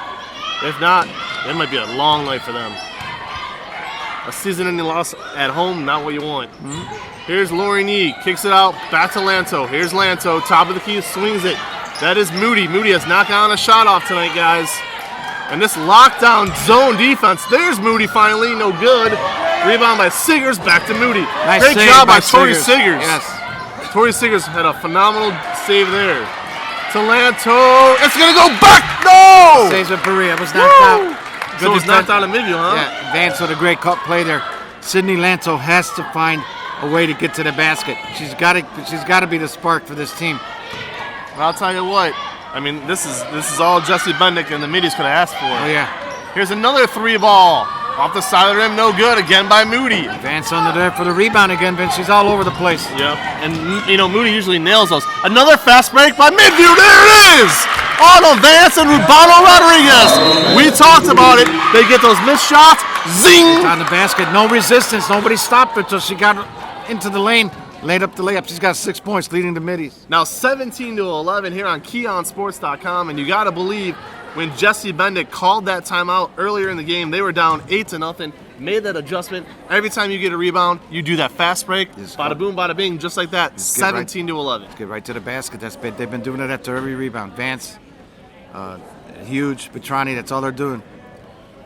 if not, it might be a long night for them. A season-ending loss at home, not what you want. Here's Lori Nee, kicks it out, back to Lanto. Here's Lanto, top of the key, swings it. That is Moody. Moody has knocked down a shot off tonight, guys. And this lockdown zone defense, there's Moody finally, no good. Rebound by Siggers, back to Moody. Nice Great save job by by Tori Siggers. Siggers. Yes. Tori Siggers had a phenomenal save there. To Lanto, it's gonna go back, no! Saves with Berea. It was knocked out. So it's knocked out of Midview, huh? Yeah, Vance with a great cut play there. Sydney Lanto has to find a way to get to the basket. She's got to be the spark for this team. I'll tell you what. This is all Jesse Bendick and the middies could have asked for. Oh yeah. Here's another 3-ball off the side of the rim, no good again by Moody. Vance under there for the rebound again, Vince. She's all over the place. Yep, and Moody usually nails those. Another fast break by Midview. There it is. Auto Vance and Rubano Rodriguez. We talked about it. They get those missed shots. Zing. On the basket, no resistance. Nobody stopped her until she got into the lane. Laid up the layup. She's got 6 points, leading the middies. Now 17-11 here on KeonSports.com, and you got to believe when Jesse Bendick called that timeout earlier in the game, they were down 8-0. Made that adjustment. Every time you get a rebound, you do that fast break. Bada boom, bada bing, just like that. 17-11. Get right to the basket. They've been doing it after every rebound. Vance, huge. Petrani. That's all they're doing.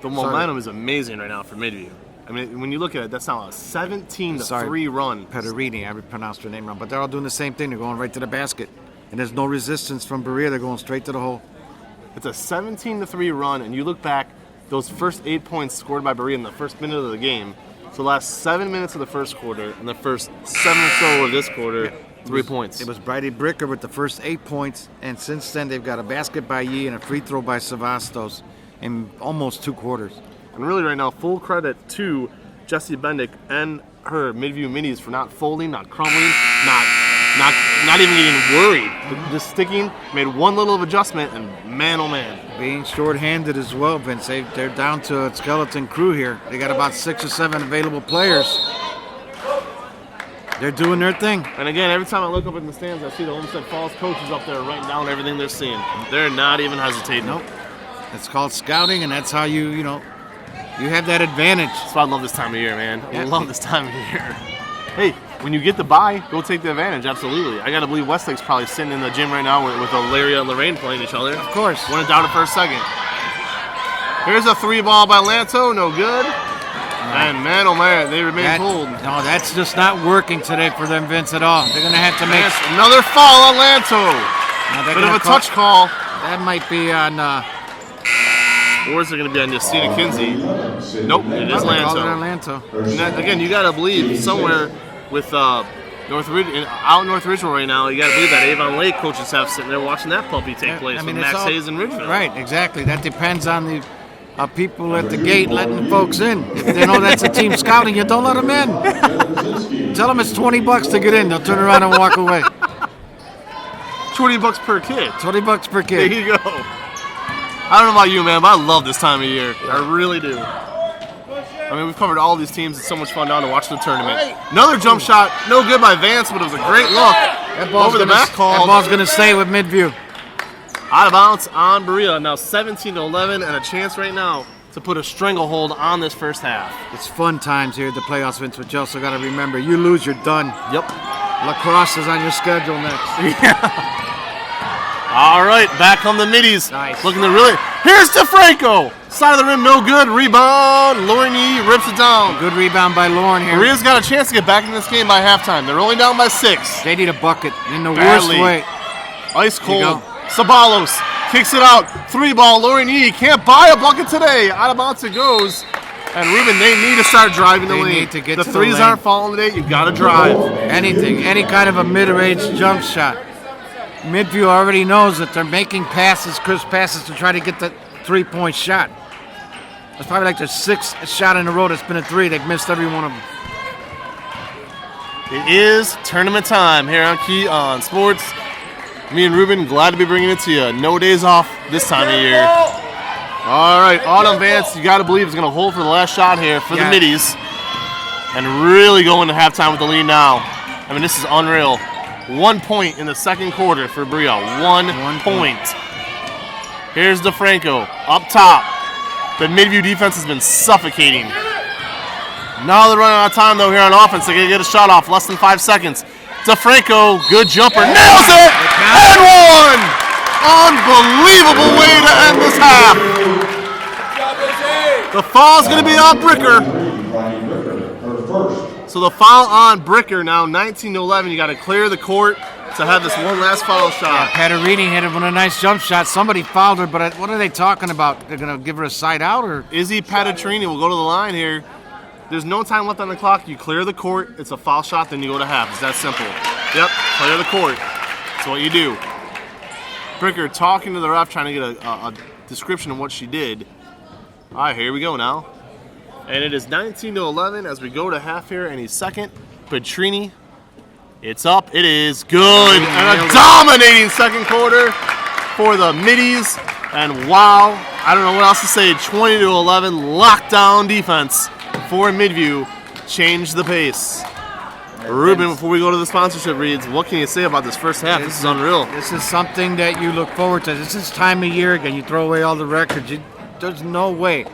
The momentum is amazing right now for Midview. When you look at it, that's now a 17-3 run. Pederini, I pronounced her name wrong, but they're all doing the same thing. They're going right to the basket, and there's no resistance from Berea. They're going straight to the hole. It's a 17-3 run, and you look back, those first 8 points scored by Berea in the first minute of the game. So the last 7 minutes of the first quarter, and the first 7 or so of this quarter, 3 points. It was Bridie Bricker with the first 8 points, and since then they've got a basket by Yee and a free throw by Savastos in almost 2 quarters. And really right now, full credit to Jesse Bendick and her Midview Minis for not folding, not crumbling, not even getting worried. Just sticking, made one little adjustment, and man, oh man. Being short-handed as well, Vince. They're down to a skeleton crew here. They got about 6 or 7 available players. They're doing their thing. And again, every time I look up in the stands, I see the Olmsted Falls coaches up there writing down everything they're seeing. They're not even hesitating. Nope. It's called scouting, and that's how you have that advantage. That's why I love this time of year, man. I Yeah. love this time of year. Hey, when you get the bye, go take the advantage, absolutely. I got to believe Westlake's probably sitting in the gym right now with Alaria and Lorraine playing each other. Of course. Wouldn't doubt it for a second. Here's a 3-ball by Lanto, no good. And man, oh man, they remain cold. No, that's just not working today for them, Vince, at all. They're going to have to make... Yes, another foul on Lanto. Bit of a touch call. That might be on... Or is it going to be on Justina Kinsey? Nope, it is Lanto. And that, again, you got to believe somewhere with out North Ridgeville right now, you got to believe that Avon Lake coaching staff sitting there watching that puppy take place with Max Hayes and Ridgeville. Right, exactly. That depends on the people at the gate letting the folks in. If they know that's a team scouting, you don't let them in. Tell them it's $20 to get in. They'll turn around and walk away. $20 per kid. $20 per kid. There you go. I don't know about you, man, but I love this time of year. I really do. We've covered all these teams. It's so much fun now to watch the tournament. Another jump shot, no good by Vance, but it was a great look. Over the back call. That ball's going to stay with Midview. Out of bounds on Berea. Now 17-11 and a chance right now to put a stranglehold on this first half. It's fun times here at the playoffs, Vince, but you also got to remember, you lose, you're done. Yep. Lacrosse is on your schedule next. Yeah. All right, back on the middies. Nice. Looking to really... Here's DeFranco. Side of the rim, no good. Rebound. Lauren Yee rips it down. Good rebound by Lauren here. Berea's got a chance to get back in this game by halftime. They're only down by 6. They need a bucket in the Badly. worst way. Ice There you cold. go. Sabalos kicks it out. 3-ball. Lori Knee can't buy a bucket today. Out of bounds it goes. And Ruben, they need to start driving the They lane. need to get the to the threes lane. aren't falling today. You've got to drive. Anything, any kind of a mid-range jump shot. Midview already knows that they're making passes, crisp passes, to try to get the three-point shot. It's probably like their sixth shot in a row that's been a three. They've missed every one of them. It is tournament time here on Key on Sports. Me and Ruben, glad to be bringing it to you. No days off this time of year. All right, Autumn Vance, you got to believe is going to hold for the last shot here for the middies. And really go into halftime with the lead now. I mean, this is unreal. 1 point in the second quarter for Berea. One point. Here's DeFranco up top. The Midview defense has been suffocating. Now they're running out of time, though, here on offense. They're going to get a shot off. Less than 5 seconds. DeFranco, good jumper. Nails it! And one! Unbelievable way to end this half. The foul's going to be on Bricker. So the foul on Bricker now, 19-11. You got to clear the court to have this one last foul shot. Patarini hit it with a nice jump shot. Somebody fouled her, but what are they talking about? They're going to give her a side out? Or Izzy Patarini will go to the line here. There's no time left on the clock. You clear the court. It's a foul shot, then you go to half. It's that simple. Yep, clear the court. That's what you do. Bricker talking to the ref, trying to get a description of what she did. All right, here we go now. And it is 19-11 as we go to half here. And he's second. Petrini. It's up. It is good. And a dominating second quarter for the middies. And wow, I don't know what else to say. 20-11 lockdown defense for Midview. Change the pace. Ruben, before we go to the sponsorship reads, what can you say about this first half? This is unreal. This is something that you look forward to. This is time of year again. You throw away all the records. There's no way,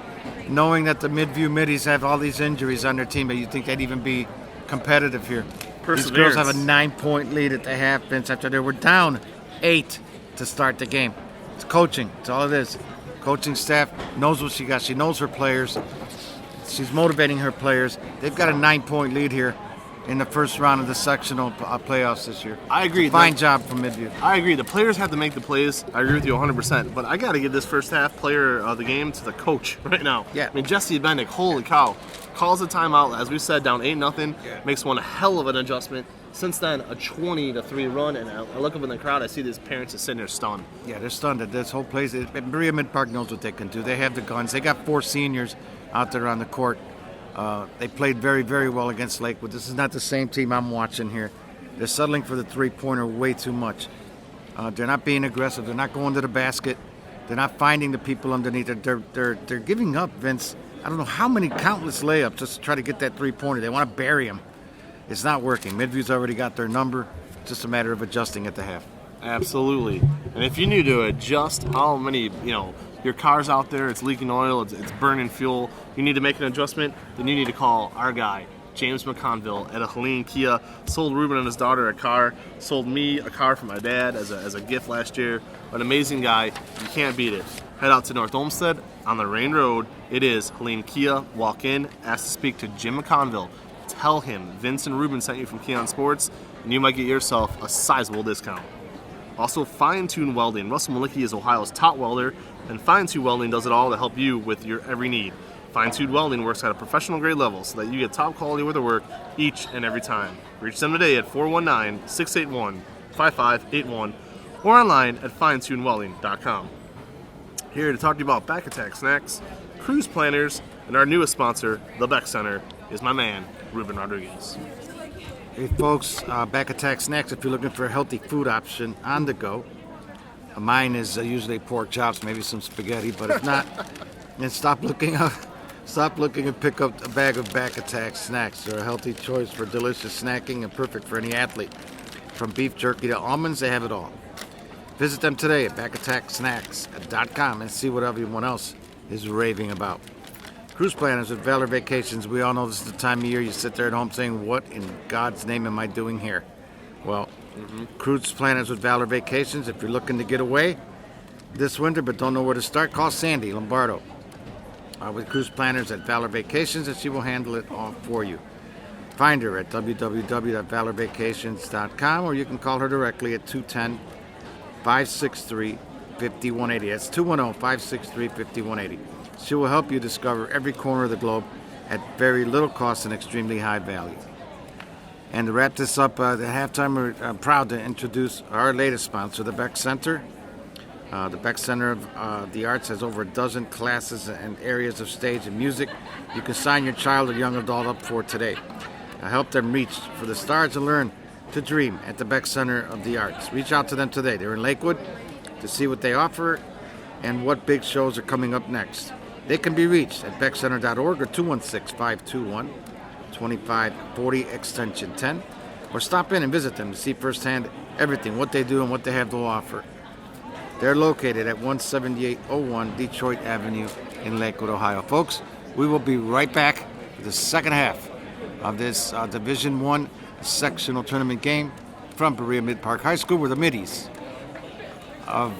knowing that the Midview middies have all these injuries on their team, that you think they'd even be competitive here. These girls have a 9-point lead at the half, Vince, after they were down 8 to start the game. It's coaching. It's all it is. Coaching staff knows what she got. She knows her players. She's motivating her players. They've got a 9-point lead here in the first round of the sectional playoffs this year. I agree. Fine job from Midview. I agree. The players have to make the plays. I agree with you 100%. But I got to give this first half player of the game to the coach right now. Yeah. I mean, Jesse Bendick, holy cow, calls a timeout. As we said, down 8-0. Makes one hell of an adjustment. Since then, a 20-3 run. And I look up in the crowd, I see these parents just sitting there stunned. Yeah, they're stunned at this whole place. Berea-Midpark knows what they can do. They have the guns. They got 4 seniors out there on the court. They played very, very well against Lakewood. This is not the same team I'm watching here. They're settling for the three-pointer way too much. They're not being aggressive. They're not going to the basket. They're not finding the people underneath. They're giving up, Vince. I don't know how many countless layups just to try to get that three-pointer. They want to bury them. It's not working. Midview's already got their number. It's just a matter of adjusting at the half. Absolutely. And if you need to adjust how many, your car's out there, it's leaking oil, it's burning fuel, you need to make an adjustment, then you need to call our guy, James McConville at a Helene Kia. Sold Ruben and his daughter a car, sold me a car for my dad as a gift last year. An amazing guy. You can't beat it. Head out to North Olmsted on the Rain Road. It is Helene Kia. Walk in, ask to speak to Jim McConville. Tell him Vince and Ruben sent you from Key on Sports, and you might get yourself a sizable discount. Also, Fine Tune Welding. Russell Malicki is Ohio's top welder, and Fine Tune Welding does it all to help you with your every need. Fine Tune Welding works at a professional grade level so that you get top quality with their work each and every time. Reach them today at 419-681-5581 or online at finetunewelding.com. Here to talk to you about Back Attack Snacks, Cruise Planners, and our newest sponsor, the Beck Center, is my man, Ruben Rodriguez. Hey folks, Back Attack Snacks, if you're looking for a healthy food option on the go. Mine is usually pork chops, maybe some spaghetti, but if not, then stop looking and pick up a bag of Back Attack Snacks. They're a healthy choice for delicious snacking and perfect for any athlete. From beef jerky to almonds, they have it all. Visit them today at backattacksnacks.com and see what everyone else is raving about. Cruise Planners with Valor Vacations. We all know this is the time of year you sit there at home saying, what in God's name am I doing here? Well, Cruise Planners with Valor Vacations. If you're looking to get away this winter but don't know where to start, call Sandy Lombardo with Cruise Planners at Valor Vacations, and she will handle it all for you. Find her at www.valorvacations.com, or you can call her directly at 210-563-5180. That's 210-563-5180. She will help you discover every corner of the globe at very little cost and extremely high value. And to wrap this up, at halftime, we're proud to introduce our latest sponsor, the Beck Center. The Beck Center of the Arts has over a dozen classes and areas of stage and music you can sign your child or young adult up for today. Help them reach for the stars and learn to dream at the Beck Center of the Arts. Reach out to them today. They're in Lakewood to see what they offer and what big shows are coming up next. They can be reached at beckcenter.org or 216-521-2540 extension 10, or stop in and visit them to see firsthand everything, what they do and what they have to offer. They're located at 17801 Detroit Avenue in Lakewood, Ohio. Folks, we will be right back for the second half of this Division I sectional tournament game from Berea-Midpark High School, where the Middies of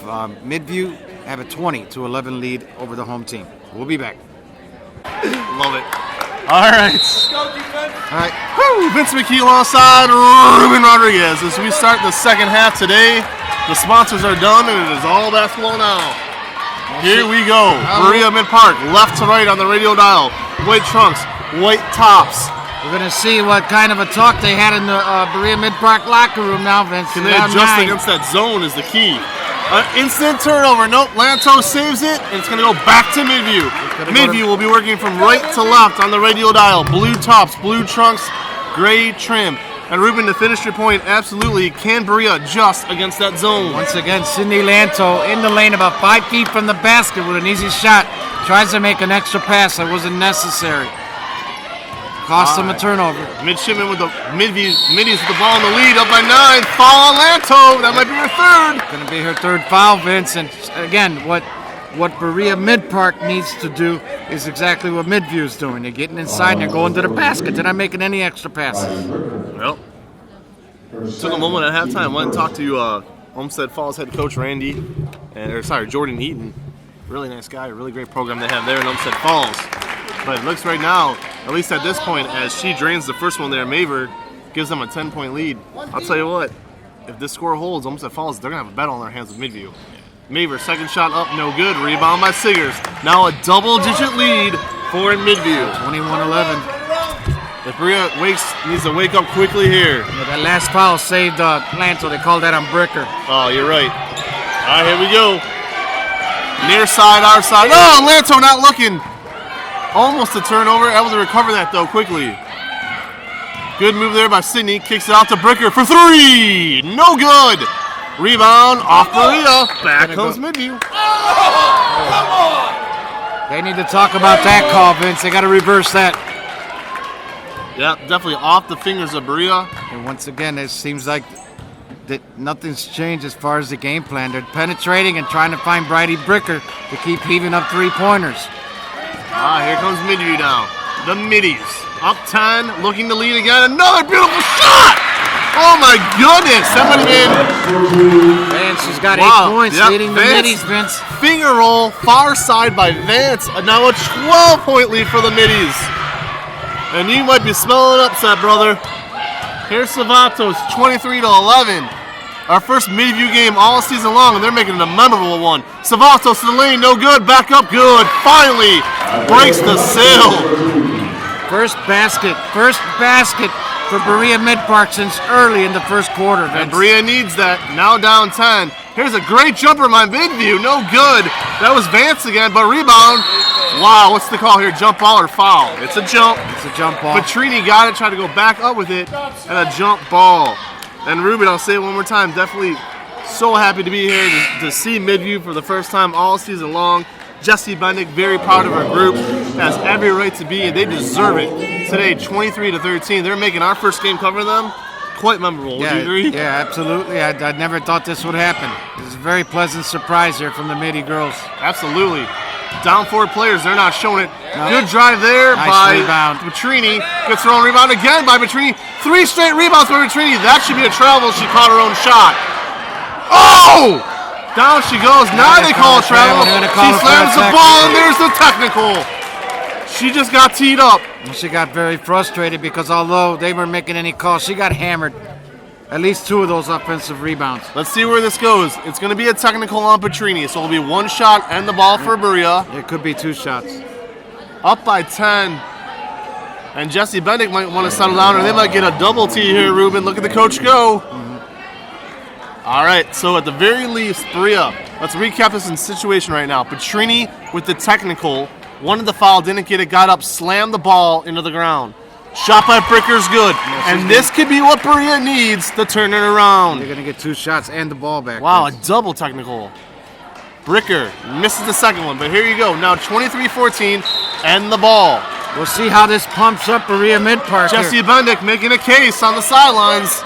Midview have a 20-11 lead over the home team. We'll be back. Love it. All right. Go defense. All right. Woo! Vince McKee alongside Ruben Rodriguez as we start the second half today. The sponsors are done, and it is all basketball now. Here we go. Berea-Midpark, left to right on the radio dial. White trunks, white tops. We're going to see what kind of a talk they had in the Berea-Midpark locker room now, Vince. Can they adjust against that zone is the key. Instant turnover. Nope, Lanto saves it, and it's going to go back to Midview. Midview will be working from right to left on the radio dial. Blue tops, blue trunks, gray trim. And Ruben, to finish your point, absolutely, can Berea adjust against that zone? Once again, Sidney Lanto in the lane about 5 feet from the basket with an easy shot. Tries to make an extra pass that wasn't necessary. Cost him a turnover. Midshipman with the Middies with the ball in the lead, up by 9. Foul on Lanto. That might be her third. Going to be her third foul, Vince. And again, what Berea-Midpark needs to do is exactly what Midview's doing. They're getting inside and they're going to the basket. They're not making any extra passes. Well, took a moment at halftime. Went and talked to Olmsted Falls head coach Jordan Eaton. Really nice guy. Really great program they have there in Olmsted Falls. But it looks right now, at least at this point, as she drains the first one there, Maver gives them a 10-point lead. I'll tell you what, if this score holds, Olmsted Falls, they're going to have a battle on their hands with Midview. Maver, second shot up, no good. Rebound by Siggers. Now a double-digit lead for Midview. 21-11. If Berea needs to wake up quickly here. Yeah, that last foul saved Lanto. They called that on Bricker. Oh, you're right. All right, here we go. Near side, our side. Oh, Lanto not looking. Almost a turnover. Able to recover that, though, quickly. Good move there by Sidney. Kicks it out to Bricker for 3. No good. Rebound off Berea. Back comes Midview. Come on. They need to talk about that call, Vince. They got to reverse that. Yeah, definitely off the fingers of Berea. And once again, it seems like that nothing's changed as far as the game plan. They're penetrating and trying to find Bridie Bricker to keep heaving up three-pointers. Here comes Midview now. The Middies. Up 10, looking to lead again. Another beautiful shot! Oh my goodness! That might have been... Man, she's got 8 points, leading the Middies, Vince. Finger roll, far side by Vance. Now a 12-point lead for the Middies. And you might be smelling upset, brother. Here's Savatos, 23-11. Our first Midview game all season long, and they're making it a memorable one. Savatos to the lane, no good. Back up, good. Finally breaks the seal. First basket for Berea-Midpark since early in the first quarter, Vince. And Berea needs that. Now down 10. Here's a great jumper by Midview. No good. That was Vance again, but rebound. Wow, what's the call here? Jump ball or foul? It's a jump. It's a jump ball. Petrini got it, tried to go back up with it, and a jump ball. And Ruben, I'll say it one more time, definitely so happy to be here to see Midview for the first time all season long. Jesse Bendick, very proud of our group, has every right to be, and they deserve it. Today, 23-13, they're making our first game covering them quite memorable. Would you agree? Yeah, absolutely. I never thought this would happen. It's a very pleasant surprise here from the Middy girls. Absolutely. Down forward players, they're not showing it. No. Good drive there by Petrini. Gets her own rebound again by Petrini. 3 straight rebounds by Petrini. That should be a travel. She caught her own shot. Oh! Down she goes. Now they call a travel. She slams the ball, and there's the technical. She just got teed up. And she got very frustrated because although they weren't making any calls, she got hammered. At least 2 of those offensive rebounds. Let's see where this goes. It's going to be a technical on Petrini, so it'll be 1 shot and the ball for Berea. It could be 2 shots. Up by 10. And Jesse Bendick might want to settle down, or they might get a double T here, Ruben. Look at the coach go. All right, so at the very least, Berea, let's recap this situation right now. Petrini with the technical, wanted the foul, didn't get it, got up, slammed the ball into the ground. Shot by Bricker's good. And this could be what Berea needs to turn it around. They're going to get 2 shots and the ball back. Wow, a double technical. Bricker misses the second one, but here you go. Now 23-14 and the ball. We'll see how this pumps up Berea-Midpark. Jesse Bendick making a case on the sidelines.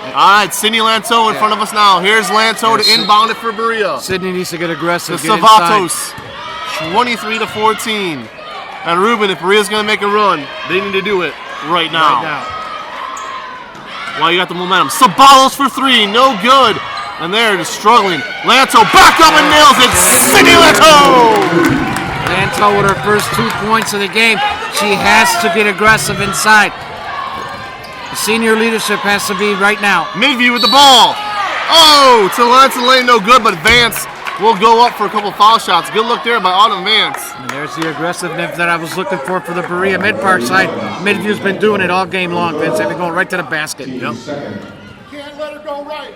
All right, Sidney Lanto in front of us now. Here's Lanto to inbound it for Berea. Sidney needs to get aggressive. To Savatos, 23-14. And Ruben, if Berea's going to make a run, they need to do it right now. Well, you got the momentum. Sabalos for 3, no good. And they're just struggling. Lanto back up and nails it. Sidney Lanto! Lanto with her first 2 points of the game. She has to get aggressive inside. The senior leadership has to be right now. Midview with the ball. Oh, to Lanto Lane, no good, but Vance will go up for a couple foul shots. Good look there by Autumn Vance. And there's the aggressiveness that I was looking for the Berea-Midpark side. Midview's been doing it all game long, Vince. They've been going right to the basket. Yep. Can't let her go right.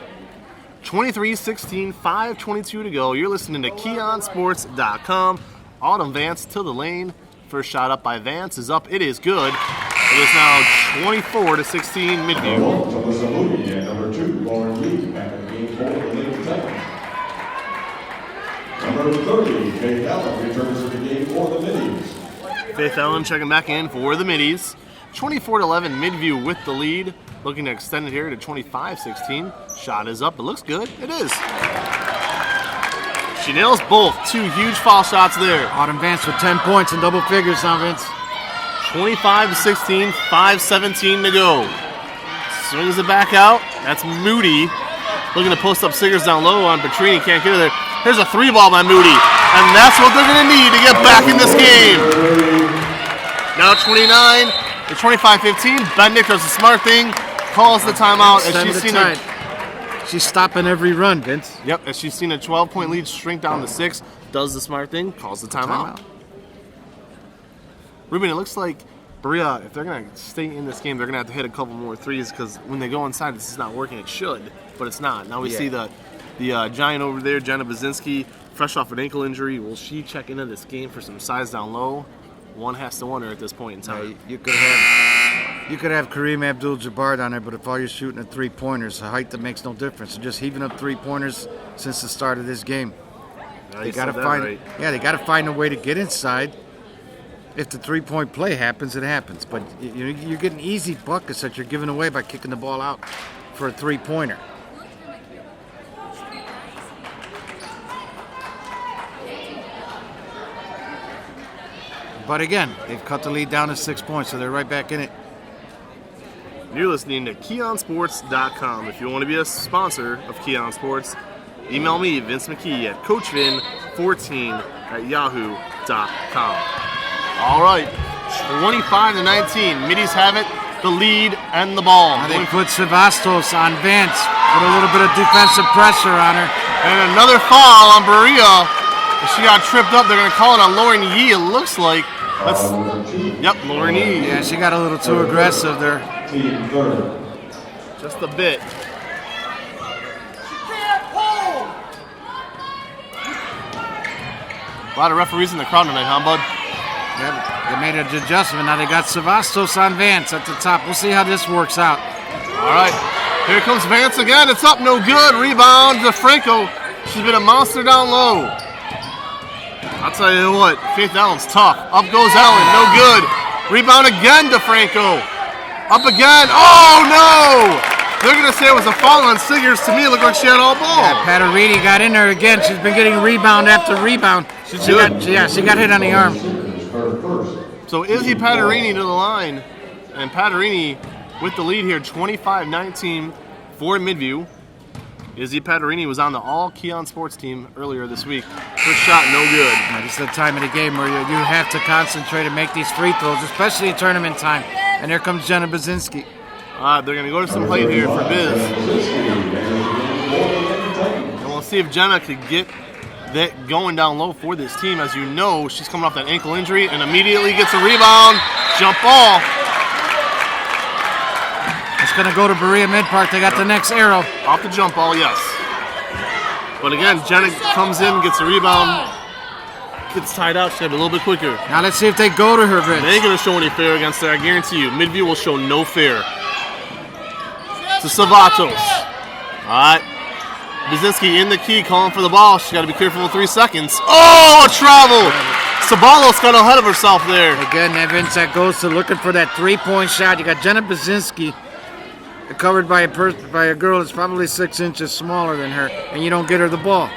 23-16, 5:22 to go. You're listening to KeonSports.com. Autumn Vance to the lane. First shot up by Vance is up. It is good. It is now 24-16 Midview. To Melissa Moody and number 2, Lauren Lee, back in the game for the Lady Titans. Number 30, Faith Allen, returns to the game for the Middies. Faith Allen checking back in for the Middies. 24-11 Midview with the lead. Looking to extend it here to 25-16. Shot is up. It looks good. It is. She nails both. 2 huge foul shots there. Autumn Vance with 10 points in double figures now, Vince. 25-16, 5:17 to go. Swings it back out. That's Moody. Looking to post up Siggers down low on Petrini. Can't get it there. Here's a 3-ball by Moody. And that's what they're going to need to get back in this game. Now 29, to 25-15. Bendick does the smart thing. Calls the timeout as she's seen it. She's stopping every run, Vince. Yep, as she's seen a 12-point lead shrink down to 6. Does the smart thing. Calls the timeout. Ruben, it looks like Berea, if they're going to stay in this game, they're going to have to hit a couple more threes because when they go inside, this is not working. It should, but it's not. Now we see the giant over there, Jenna Bazinski, fresh off an ankle injury. Will she check into this game for some size down low? One has to wonder at this point in time. You could have Kareem Abdul-Jabbar down there, but if all you're shooting at 3-pointers, a height that makes no difference. So just heaving up 3-pointers since the start of this game. They got to find, they got to find a way to get inside. If the 3-point play happens, it happens. But you're getting easy buckets that you're giving away by kicking the ball out for a 3-pointer. But again, they've cut the lead down to 6 points, so they're right back in it. You're listening to KeonSports.com. If you want to be a sponsor of Keon Sports, email me, Vince McKee, at CoachVin14@yahoo.com. All right, 25-19. Middies have it, the lead, and the ball. Now they put Sevastos on Vance with a little bit of defensive pressure on her. And another foul on Berea. If she got tripped up, they're going to call it on Lauren Yee, it looks like. Yep, Lauren Yee. Yeah, she got a little too aggressive there. Just a bit. A lot of referees in the crowd tonight, huh, bud? Yeah, they made an adjustment. Now they got Sevastos on Vance at the top. We'll see how this works out. All right, here comes Vance again. It's up, no good. Rebound to Franco. She's been a monster down low. I'll tell you what, Faith Allen's tough. Up goes Allen, no good. Rebound again to Franco. Up again. Oh, no! They're going to say it was a foul on Siggers. To me, it looked like she had all ball. Yeah, Patarini got in there again. She's been getting rebound after rebound. She got hit on the arm. So Izzy Patarini to the line. And Patarini with the lead here, 25-19 for Midview. Izzy Patarini was on the all-Keon Sports team earlier this week. First shot, no good. Yeah, this is the time of the game where you have to concentrate and make these free throws, especially in tournament time. And here comes Jenna Bazinski. They're going to go to some plate here for Biz. And we'll see if Jenna could get that going down low for this team. As you know, she's coming off that ankle injury and immediately gets a rebound. Jump ball. It's going to go to Berea-Midpark. They got the next arrow. Off the jump ball, yes. But again, Jenna comes in, gets a rebound, gets tied out. She's got to be a little bit quicker. Now let's see if they go to her, Vince. They ain't going to show any fair against her, I guarantee you. Midview will show no fair. To Savatos. All right. Brzezinski in the key, calling for the ball. She's got to be careful with 3 seconds. Oh, a travel! Sabalos got ahead of herself there. Again, Vince, that goes to looking for that three-point shot. You got Jenna Brzezinski covered by a girl that's probably 6 inches smaller than her, and you don't get her the ball.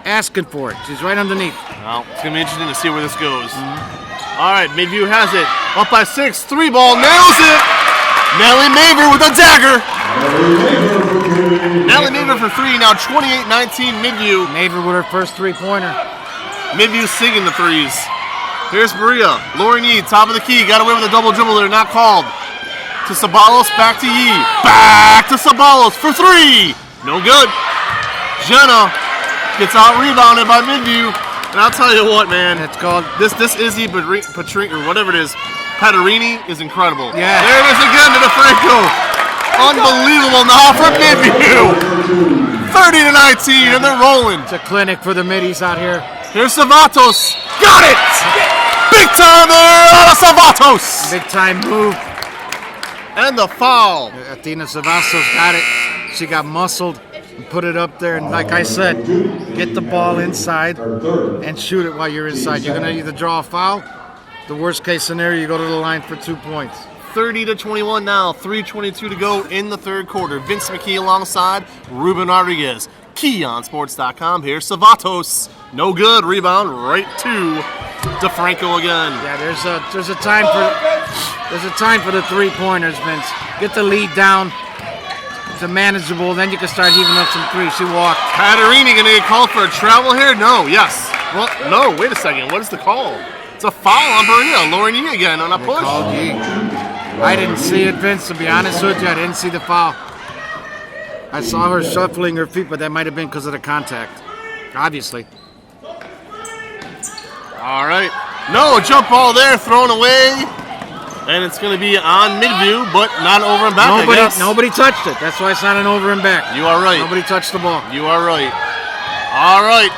Asking for it. She's right underneath. Well, it's going to be interesting to see where this goes. All right, Midview has it. Up by 6. 3-ball. Nails it. Natalie Maver with a dagger. Natalie Maver for 3. Now 28-19 Midview. Maver with her first three-pointer. Midview singing the threes. Here's Berea. Lauren Yee, top of the key. Got away with a double dribble there. Not called. To Sabalos, back to Yee. Back to Sabalos for 3. No good. Jenna gets out-rebounded by Midview. And I'll tell you what, man. It's called... This Izzy Patrini, or whatever it is, Patarini is incredible. Yeah. There it is again to DeFranco. Unbelievable now for Midview. 30-19, and they're rolling. It's a clinic for the middies out here. Here's Savatos. Got it! Big time there out of Savatos. Big time move. And the foul. Athena Savatos got it. She got muscled and put it up there. And like I said, get the ball inside and shoot it while you're inside. You're going to either draw a foul. The worst case scenario, you go to the line for 2 points. 30-21 now. 3:22 to go in the third quarter. Vince McKee alongside Ruben Rodriguez. KeyOnSports.com. Here's Savatos. No good. Rebound right to DeFranco again. Yeah, there's a time for the three-pointers, Vince. Get the lead down to manageable, then you can start heaving up some threes. She walked. Patarini gonna get called for a travel here? No. Yes. Well, no. Wait a second. What is the call? It's a foul on Berea. Lauren Yee again on a push. Called Yee. I didn't see it, Vince. To be honest with you, I didn't see the foul. I saw her shuffling her feet, but that might have been because of the contact. Obviously. All right. No, jump ball there, thrown away. And it's going to be on Midview, but not over and back, I guess. Nobody touched it. That's why it's not an over and back. You are right. Nobody touched the ball. You are right. All right.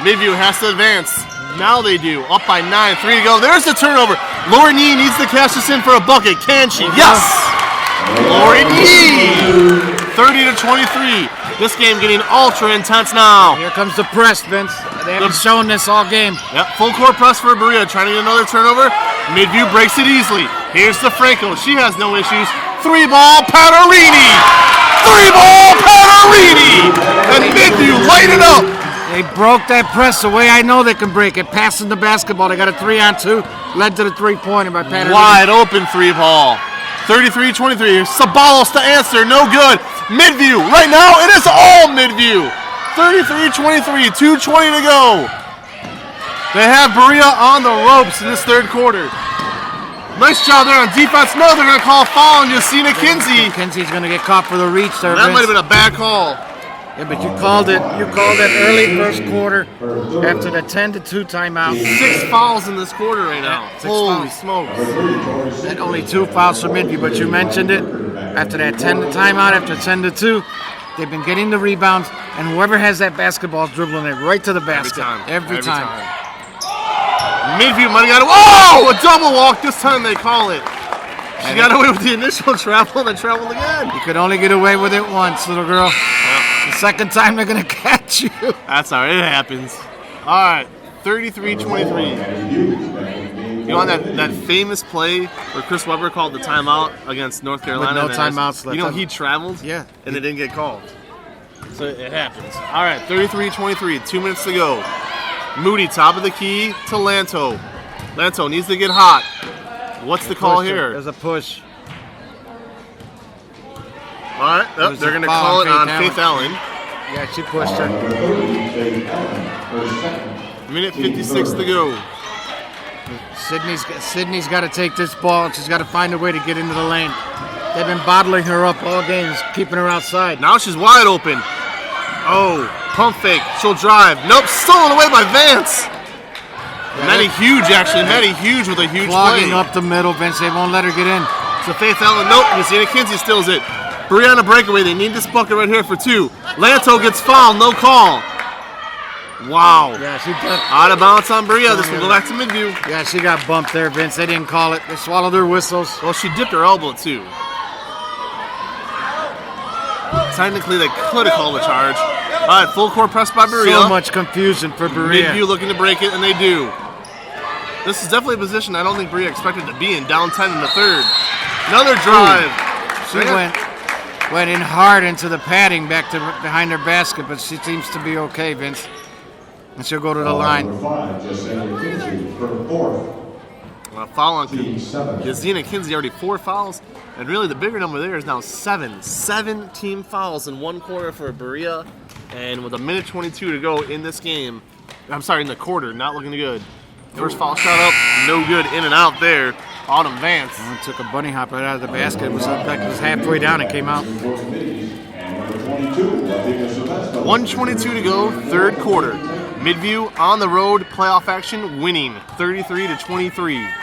Midview has to advance. Now they do. Up by 9. 3 to go. There's the turnover. Lauren Yee needs to cash this in for a bucket. Can she? Yes! Lauren Yee! 30-23. This game getting ultra intense now. Here comes the press, Vince. They haven't shown this all game. Yep, full court press for Berea. Trying to get another turnover. Midview breaks it easily. Here's DeFranco. She has no issues. 3-ball Patarini! 3-ball Patarini! And Midview light it up. They broke that press the way I know they can break it. Passing the basketball. They got a 3-on-2. Led to the three-pointer by Patarini. Wide open 3-ball. 33-23. Sabalos to answer. No good. Midview. Right now, it is all Midview. 33-23. 2:20 to go. They have Berea on the ropes in this third quarter. Nice job there on defense. No, they're going to call a foul on Yasina Kinsey. Kinsey's going to get caught for the reach there, That Vince. might have been a bad call. Yeah, but you called it. You called it early first quarter after the 10-2 timeout. 6 fouls in this quarter right now. Six Holy fouls. smokes. And only 2 fouls for Midview, but you mentioned it. After that 10 timeout, after 10-2, they've been getting the rebounds, and whoever has that basketball is dribbling it right to the basket. Every time. Midview might have got a double walk. This time they call it. She got away with the initial travel and then traveled again. You could only get away with it once, little girl. The second time they're going to catch you. That's all right. It happens. All right. 33-23. You know that famous play where Chris Webber called the timeout against North Carolina? With no timeouts left. You know, he traveled? Yeah. And it didn't get called. So it happens. All right. 33-23. 2 minutes to go. Moody, top of the key to Lanto. Lanto needs to get hot. What's the call here? There's a push. All right, they're going to call it on Faith Allen. Yeah, she pushed her. Minute 56 to go. Sydney's got to take this ball, and she's got to find a way to get into the lane. They've been bottling her up all games, keeping her outside. Now she's wide open. Oh, pump fake. She'll drive. Nope, stolen away by Vance. Maddie Huge, actually. Maddie Huge with a huge Clogging play. up the middle, Vince. They won't let her get in. So Faith Allen, nope. Yazina Kinsey steals it. Berea breakaway. They need this bucket right here for 2. Lanto gets fouled. No call. Wow. Yeah, she got, Out of bounds on Berea. This will go back to Midview. yeah, she got bumped there, Vince. They didn't call it. They swallowed their whistles. Well, she dipped her elbow, too. Technically, they could have called a charge. All right, full court press by Berea. So much confusion for Berea. Midview looking to break it, and they do. This is definitely a position I don't think Berea expected to be in. Down 10 in the third. Another drive. She went in hard into the padding back to behind her basket, but she seems to be okay, Vince. And she'll go to the line. Number 5, Jasenia Kinsey, her 4th. Foul on Team 7. Yazina Kinsey, already 4 fouls. And really, the bigger number there is now 7. 7 team fouls in one quarter for Berea. And with a minute 22 to go in this game, I'm sorry, in the quarter, not looking good. First foul shot up, no good, in and out there. Autumn Vance. Well, took a bunny hop right out of the basket. It was like it was halfway down and came out. And number 22, Latina Sylvester. 1:22 to go, third quarter. Midview on the road, playoff action, winning 33-23.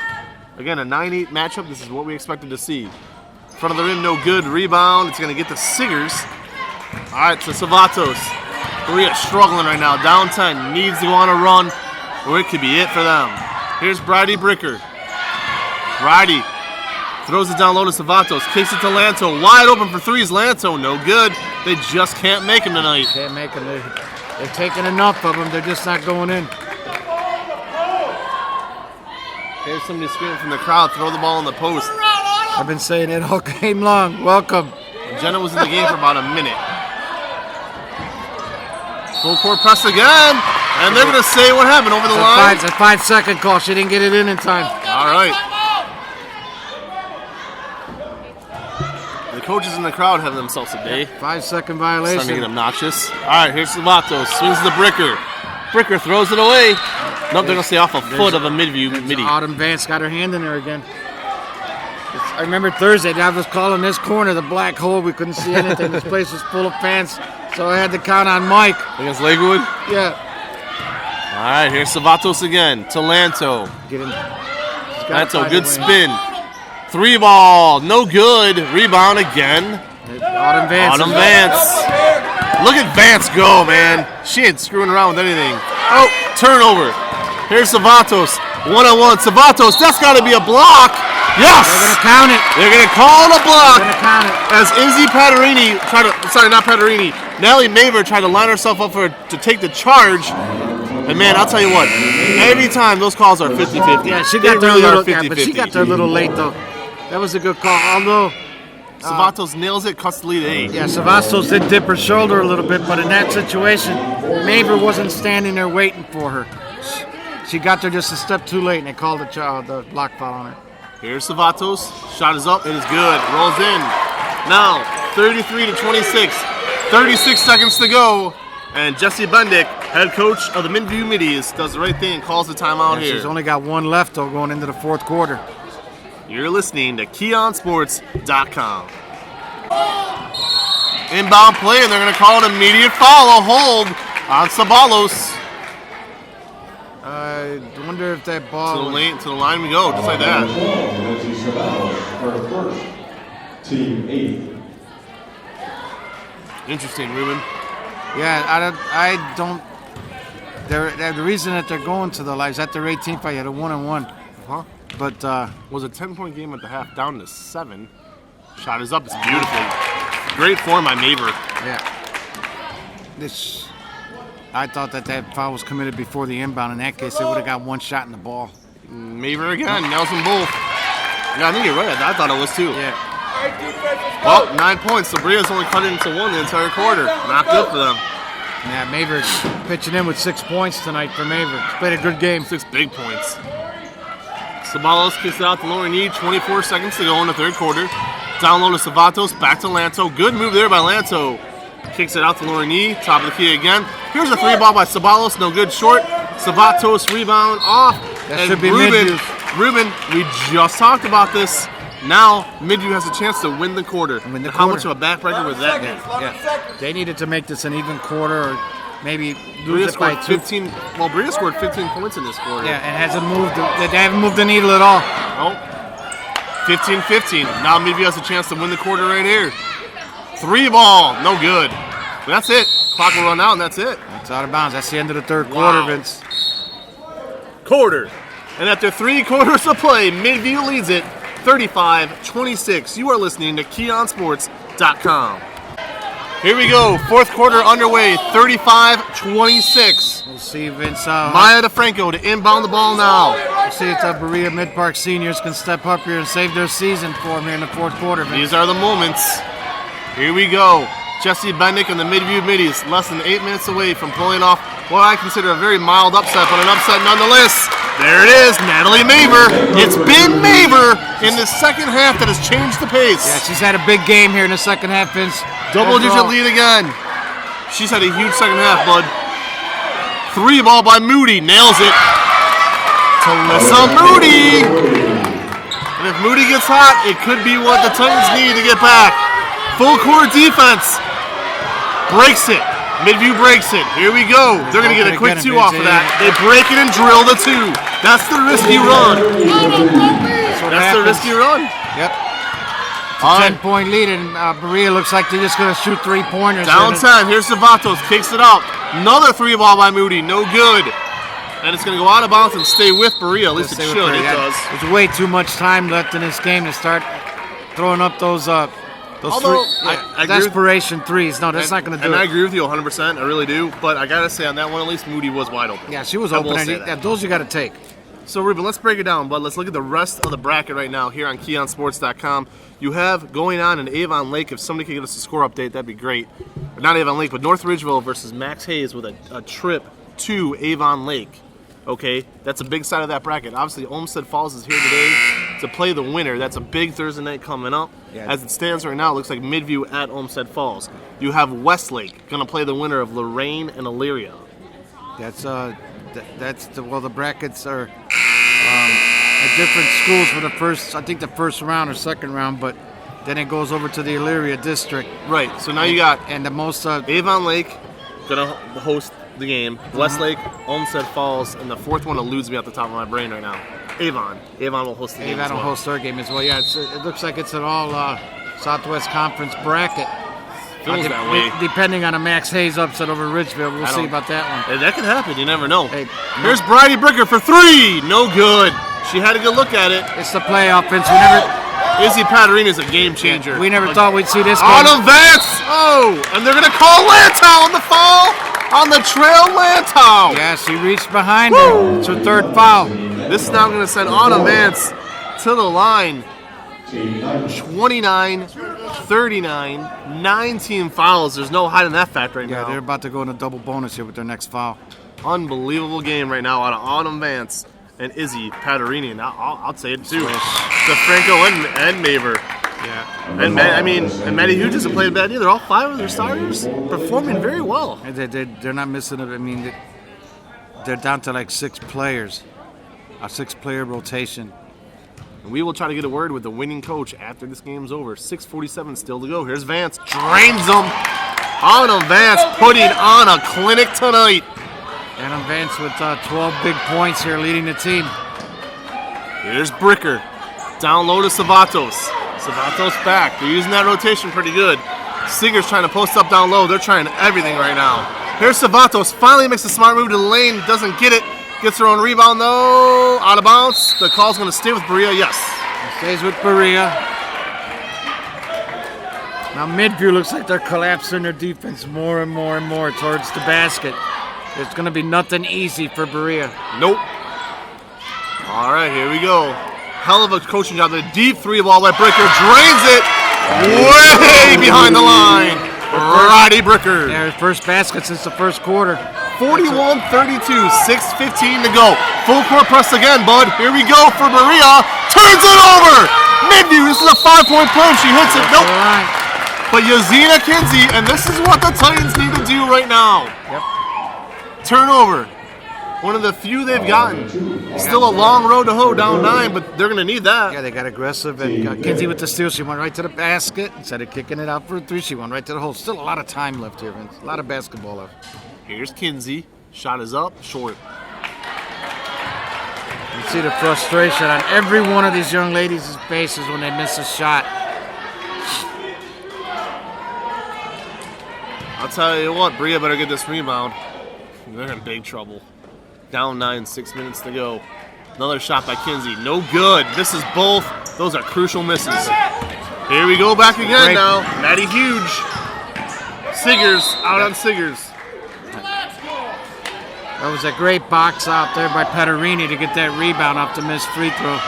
Again, a 9-8 matchup. This is what we expected to see. Front of the rim, no good. Rebound. It's going to get to Siggers. All right, to Savatos. Berea struggling right now. Down 10. Needs to go on a run, or it could be it for them. Here's Bridie Bricker. Bridie throws it down low to Savatos. Kicks it to Lanto. Wide open for threes. Lanto, no good. They just can't make him tonight. Can't make them. They're taking enough of them. They're just not going in. Here's somebody screaming from the crowd. Throw the ball in the post. I've been saying it all game long. Welcome. Jenna was in the game for about a minute. Full court press again. And they're going to say what happened over the line. It's a 5-second call. She didn't get it in time. All right. The coaches in the crowd have themselves a day. 5-second Starting to violation. get obnoxious. All right, here's Savatos. Swings the Bricker. Bricker throws it away. Nope, they're going to stay off a foot of a Midview midi. Autumn Vance got her hand in there again. I remember Thursday, I was calling this corner the black hole. We couldn't see anything. This place was full of fans, so I had to count on Mike. Against Lakewood? Yeah. All right, here's Savatos again to Lanto. Get him. Lanto, good spin. 3 ball, no good. Rebound again. Autumn Vance. Autumn Vance. Look at Vance go, man. She ain't screwing around with anything. Oh, turnover. Here's Savatos. One-on-one. Savatos, that's got to be a block. Yes! They're going to count it. They're going to call it a block. They're going to count it. As Izzy Patarini Natalie Maver tried to line herself up to take the charge. And man, I'll tell you what, every time those calls are 50-50. Yeah, she They got there really a are little, yeah, but she 50-50. got there a little late, though. That was a good call, although... Savatos nails it, cuts the lead at 8. Yeah, Savastos did dip her shoulder a little bit, but in that situation, Maver wasn't standing there waiting for her. She got there just a step too late, and they called the block foul on her. Here's Savatos. Shot is up. It is good. Rolls in. Now, 33-26. 36 seconds to go. And Jesse Bendick, head coach of the Midview Middies, does the right thing and calls the timeout here. She's only got one left, though, going into the fourth quarter. You're listening to KeonSports.com. Inbound play, and they're going to call an immediate foul, a hold on Sabalos. I wonder if that To ball... the line we go, just like that. Lindsay Sabalos, her 1st. Team 8. Interesting, Ruben. Yeah, I don't... The reason that they're going to the line is at their 18th fight, had a 1-on-1. Huh? But Was a 10-point game at the half, down to 7. Shot is up. It's beautiful. Great form by Maver. yeah, I thought that foul was committed before the inbound. In that case, they would have got one shot in the ball. Maver again, nails them both. Yeah, I think you're right. I thought it was too. Yeah, Well, 9 points. So Berea's only cut it into 1 the entire quarter. Not good for them. yeah. Maver's pitching in with 6 points tonight for Maver. She's played a good game. 6 big points. Sabalos kicks it out to Lauren Yee. 24 seconds to go in the third quarter. Down low to Savatos. Back to Lanto. Good move there by Lanto. Kicks it out to Lauren Yee. Top of the key again. Here's a 3 ball by Sabalos. No good. Short. Savatos rebound off. That And should be Ruben, Midview. Ruben, we just talked about this. Now, Midview has a chance to win the quarter. Win the How quarter. much of a backbreaker was that game? Yeah. They needed to make this an even quarter or maybe Berea lose it by scored 2. 15. Well, Berea scored 15 points in this quarter. Yeah, it hasn't moved. They haven't moved the needle at all. Oh, 15-15. Now Midview has a chance to win the quarter right here. 3 ball, no good. But that's it. Clock will run out, and that's it. It's out of bounds. That's the end of the third Wow. quarter, Vince. Quarter. And after 3 quarters of play, Midview leads it 35-26. You are listening to KeonSports.com. Here we go. 4th quarter underway. 35-26. We'll see, Vince. Maya DeFranco to inbound the ball now. We'll see if the Berea-Midpark seniors can step up here and save their season for them here in the 4th quarter, Vince. These are the moments. Here we go. Jesse Bendick and the Midview Middies less than 8 minutes away from pulling off what I consider a very mild upset, but an upset nonetheless. There it is, Natalie Maver. It's been Maver in the second half that has changed the pace. Yeah, she's had a big game here in the second half, Vince. Double-digit lead again. She's had a huge second half, bud. 3 ball by Moody, nails it. Talissa Moody. And if Moody gets hot, it could be what the Titans need to get back. Full court defense. Breaks it. Midview breaks it. Here we go. They're going to get a quick 2 off of that. They break it and drill the 2. That's the risky run. That's the risky run. Yep. It's a 10-point lead, and Berea looks like they're just going to shoot 3-pointers. Down 10. Here's Zavatos. Kicks it out. Another 3 ball by Moody. No good. And it's going to go out of bounds and stay with Berea. At least it should. It does. There's way too much time left in this game to start throwing up those Although, I agree with- desperation threes. No, that's not going to do And I it. agree with you 100%. I really do. But I got to say, on that one, at least Moody was wide open. Yeah, she was I open. will And say that. those you got to take. So, Ruben, let's break it down, bud. Let's look at the rest of the bracket right now here on KeonSports.com. You have going on in Avon Lake. If somebody could give us a score update, that'd be great. Or not Avon Lake, but North Ridgeville versus Max Hayes with a trip to Avon Lake. Okay, that's a big side of that bracket. Obviously, Olmsted Falls is here today to play the winner. That's a big Thursday night coming up. Yeah. As it stands right now, it looks like Midview at Olmsted Falls. You have Westlake going to play the winner of Lorraine and Elyria. The brackets are at different schools for the first round or second round, but then it goes over to the Elyria district. Right, so now you got And the most Avon Lake going to host the game. Westlake, Olmsted Falls, and the 4th one eludes me off the top of my brain right now. Avon. Avon will host the game as Avon will well. host their game as well. Yeah, it looks like it's an all Southwest Conference bracket. Feels that way. Depending on a Max Hayes upset over Ridgeville, we'll see about that one. Hey, that could happen. You never know. Hey, Here's Bridie Bricker for 3. No good. She had a good look at it. It's the playoff, Vince. Izzy Patarina's a game changer. We never thought we'd see this On game. a Vance! Oh! And they're going to call Lantow on the foul on the trail Lantow. Yeah, she reached behind her. It's her 3rd foul. This is now going to send Anna Vance to the line. 29, 39, 19 fouls. There's no hiding that fact right Yeah, now. they're about to go in a double bonus here with their next foul. Unbelievable game right now out of Autumn Vance and Izzy Patarini. And I'll say it too. DeFranco and Maver. Yeah. And Matty Hughes hasn't played bad either. All 5 of their starters performing very well. They're not missing it. I mean, they're down to like 6 players, a 6-player rotation. And we will try to get a word with the winning coach after this game's over. 6:47 still to go. Here's Vance. Drains them. Autumn Vance putting on a clinic tonight. Adam Vance with 12 big points here leading the team. Here's Bricker. Down low to Savatos. Savatos back. They're using that rotation pretty good. Singer's trying to post up down low. They're trying everything right now. Here's Savatos. Finally makes a smart move to the lane. Doesn't get it. Gets her own rebound though. Out of bounds. The call's going to stay with Berea. Yes. Stays with Berea. Now Midview looks like they're collapsing their defense more and more and more towards the basket. It's going to be nothing easy for Berea. Nope. All right, here we go. Hell of a coaching job. The deep 3-ball by Bricker drains it way behind the line. Roddy Bricker. Their first basket since the first quarter. 41-32, 6:15 to go. Full court press again, bud. Here we go for Berea. Turns it over. Midview, this is a 5-point play. She hits it. Nope. But Yazina Kinsey, and this is what the Titans need to do right now. Yep. Turnover. One of the few they've gotten. Still a long road to hoe down 9, but they're going to need that. Yeah, they got aggressive. And Kinsey with the steal. She went right to the basket. Instead of kicking it out for a 3, she went right to the hole. Still a lot of time left here, Vince. A lot of basketball left. Here's Kinsey. Shot is up, short. You see the frustration on every one of these young ladies' faces when they miss a shot. I'll tell you what, Brea better get this rebound. They're in big trouble. Down 9, 6 minutes to go. Another shot by Kinsey. No good. Misses both. Those are crucial misses. Here we go back again now. Maddie Huge. Siggers out on Siggers. That was a great box out there by Patarini to get that rebound off the missed free throw.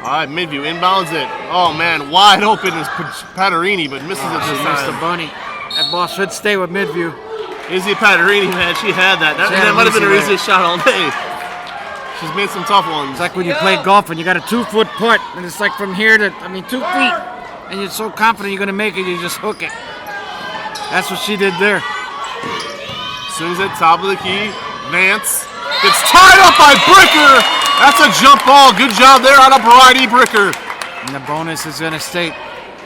All right, Midview inbounds it. Oh, man, wide open is Patarini, but misses it this She missed the time. bunny. That ball should stay with Midview. Izzy Patarini, man, she had that. That might have been her easiest shot all day. She's made some tough ones. It's like when you play golf and you got a 2-foot putt, and it's like from here to, 2 feet, and you're so confident you're going to make it, you just hook it. That's what she did there. Swings at top of the key. Vance gets tied up by Bricker. That's a jump ball. Good job there on a Brady Bricker. And the bonus is going to stay.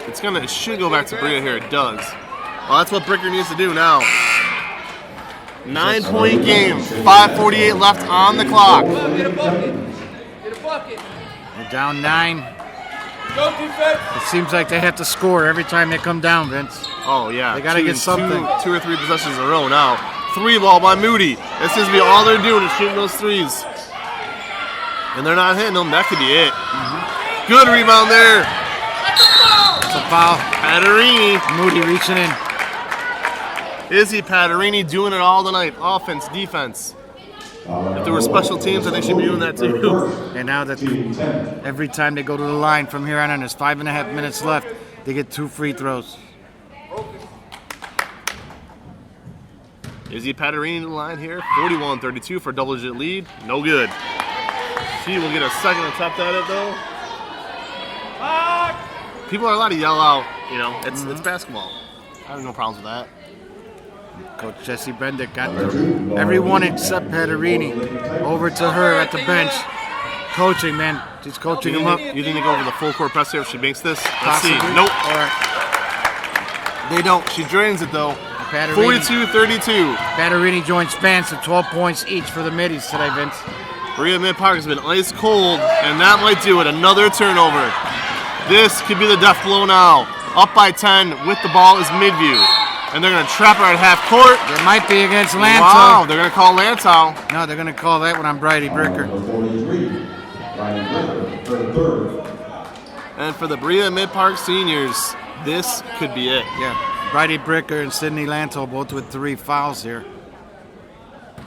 It should go back to Brea here. It does. Well, that's what Bricker needs to do now. 9-point game. 5:48 left on the clock. Get a bucket. They're down 9. It seems like they have to score every time they come down, Vince. Oh, yeah. They got to get something. Two or three possessions in a row now. 3 ball by Moody. That seems to be all they're doing is shooting those threes. And they're not hitting them. That could be it. Good rebound there. It's a foul. Patarini. Moody reaching in. Izzy Patarini doing it all tonight. Offense, defense. If there were special teams, I think she'd be doing that too. And now that every time they go to the line from here on in, there's 5.5 minutes left, they get 2 free throws. Izzy Patarini in the line here. 41-32 for a double-digit lead. No good. She will get a second attempt at it though. People are allowed to yell out. You know, it's basketball. I have no problems with that. Coach Jesse Bender got everyone except Patarini over to her at the bench. Coaching, man. She's coaching them up. You think they go over the full court press here if she makes this? Let's see. Possibly. Nope. Or They don't. She drains it though. Patarini. 42-32. Patarini joins Spence at 12 points each for the middies today, Vince. Berea-Midpark has been ice cold, and that might do it. Another turnover. This could be the death blow now. Up by 10 with the ball is Midview. And they're going to trap her at half court. It might be against Lanto. Wow, they're going to call Lantow. No, they're going to call that one on Brady Bricker. And for the Berea-Midpark seniors, this could be it. Yeah, Brady Bricker and Sydney Lanto both with 3 fouls here.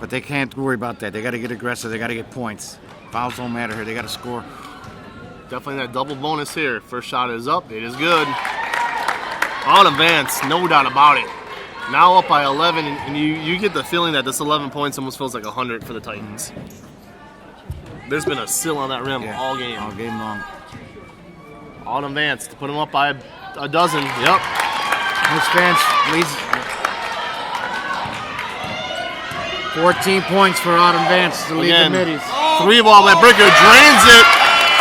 But they can't worry about that. They got to get aggressive. They got to get points. Fouls don't matter here. They got to score. Definitely that double bonus here. First shot is up. It is good. On advance, no doubt about it. Now up by 11, and you get the feeling that this 11 points almost feels like 100 for the Titans. There's been a seal on that rim all game. All game long. On advance to put them up by a dozen. Yep. Miss Vance leads 14 points for Autumn Vance to lead the middies. 3 ball by Bricker, drains it,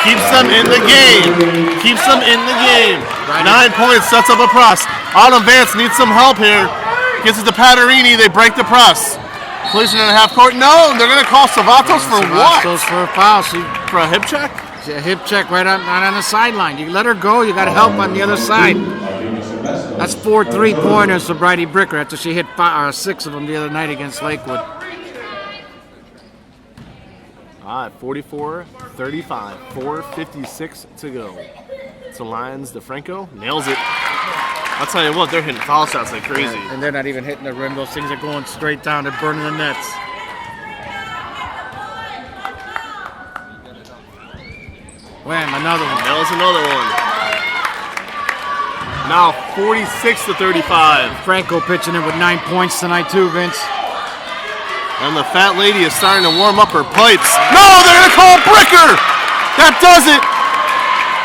keeps them in the game. Keeps them in the game. 9 points, sets up a press. Autumn Vance needs some help here. Gets it to Patarini, they break the press. Collision in the half court. No, they're going to call Savatos for what? Savatos for a foul. For a hip check? A hip check right on the sideline. You let her go, you got to help on the other side. That's 4 3-pointers for Brady Bricker after she hit 6 of them the other night against Lakewood. All right, 44-35, 4:56 to go. So Lyons DeFranco nails it. I'll tell you what, they're hitting foul shots like crazy. And they're not even hitting the rim. Those things are going straight down. They're burning the nets. Wham, another one. Nails another one. Now 46-35. Franco pitching in with 9 points tonight too, Vince. And the fat lady is starting to warm up her pipes. No, they're going to call Bricker. That does it.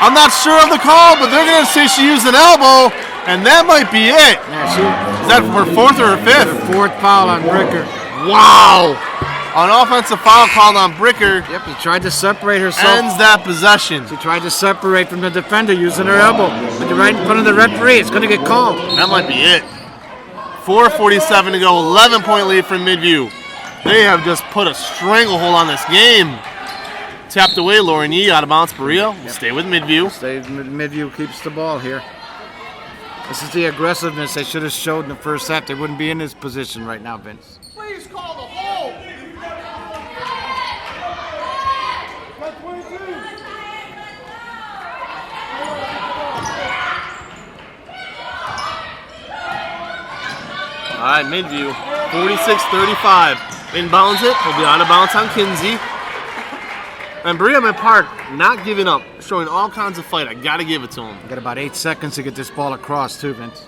I'm not sure of the call, but they're going to say she used an elbow, and that might be it. Yeah, Is that her fourth or her fifth? Fourth foul on Bricker. Wow. An offensive foul called on Bricker. Yep, he tried to separate herself. Ends that possession. She tried to separate from the defender using her elbow. But you're right in front of the referee. It's going to get called. That might be it. 4:47 to go. 11-point lead for Midview. They have just put a stranglehold on this game. Tapped away, Lauren Yee out of bounds. Berea will stay with Midview. Midview keeps the ball here. This is the aggressiveness they should have showed in the first half. They wouldn't be in this position right now, Vince. Please call the hold. All right, Midview, 46-35. Inbounds it. Will be out of bounds on Kinsey. And Berea-Midpark not giving up, showing all kinds of fight. I got to give it to them. Got about 8 seconds to get this ball across, too, Vince.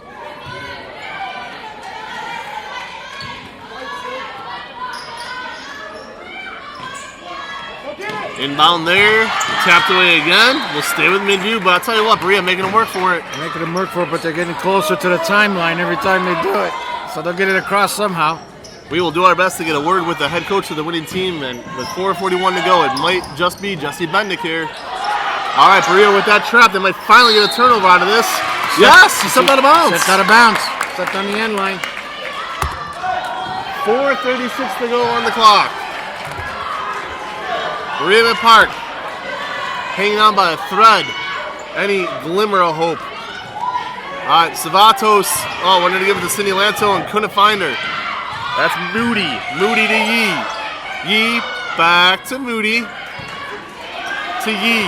Inbound there. Tapped away again. We'll stay with Midview, but I'll tell you what, Berea making them work for it. Making them work for it, but they're getting closer to the timeline every time they do it. So they'll get it across somehow. We will do our best to get a word with the head coach of the winning team, and with 4:41 to go, it might just be Jesse Bendick here. All right, Berea with that trap. They might finally get a turnover out of this. Yes, he stepped out of bounds. Stepped out of bounds. Stepped on the end line. 4:36 to go on the clock. Berea-Midpark hanging on by a thread. Any glimmer of hope. All right, Savatos. Oh, wanted to give it to Cindy Lanto and couldn't find her. That's Moody. Moody to Yee. Yee back to Moody. To Yee.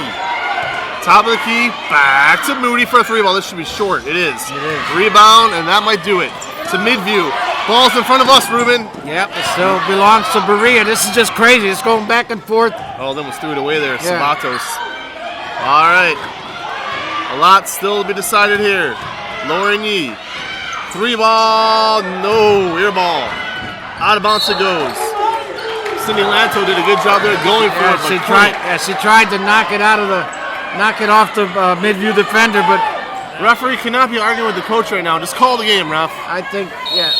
Top of the key. Back to Moody for a three ball. This should be short. It is. It is. Rebound, and that might do it. To Midview. Ball's in front of us, Ruben. Yep, it still belongs to Berea. This is just crazy. It's going back and forth. Oh, then we'll threw it away there. Yeah. Savatos. All right. A lot still to be decided here. Lauren Yee. Three ball. No. Air ball. Out of bounds it goes. Cindy Lanto did a good job there going for it. She tried to knock it off the Midview defender, but referee cannot be arguing with the coach right now. Just call the game, ref. I think, yeah.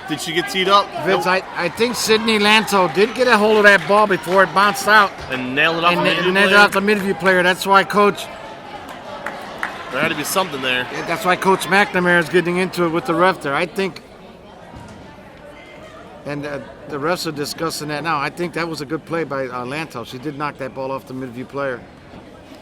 Did she get teed up? Vince, I think Sydney Lanto did get a hold of that ball before it bounced out. And nailed it off the Midview player. That's why Coach... There had to be something there. That's why Coach McNamara is getting into it with the ref there. I think... And the refs are discussing that now. I think that was a good play by Lanto. She did knock that ball off the Midview player.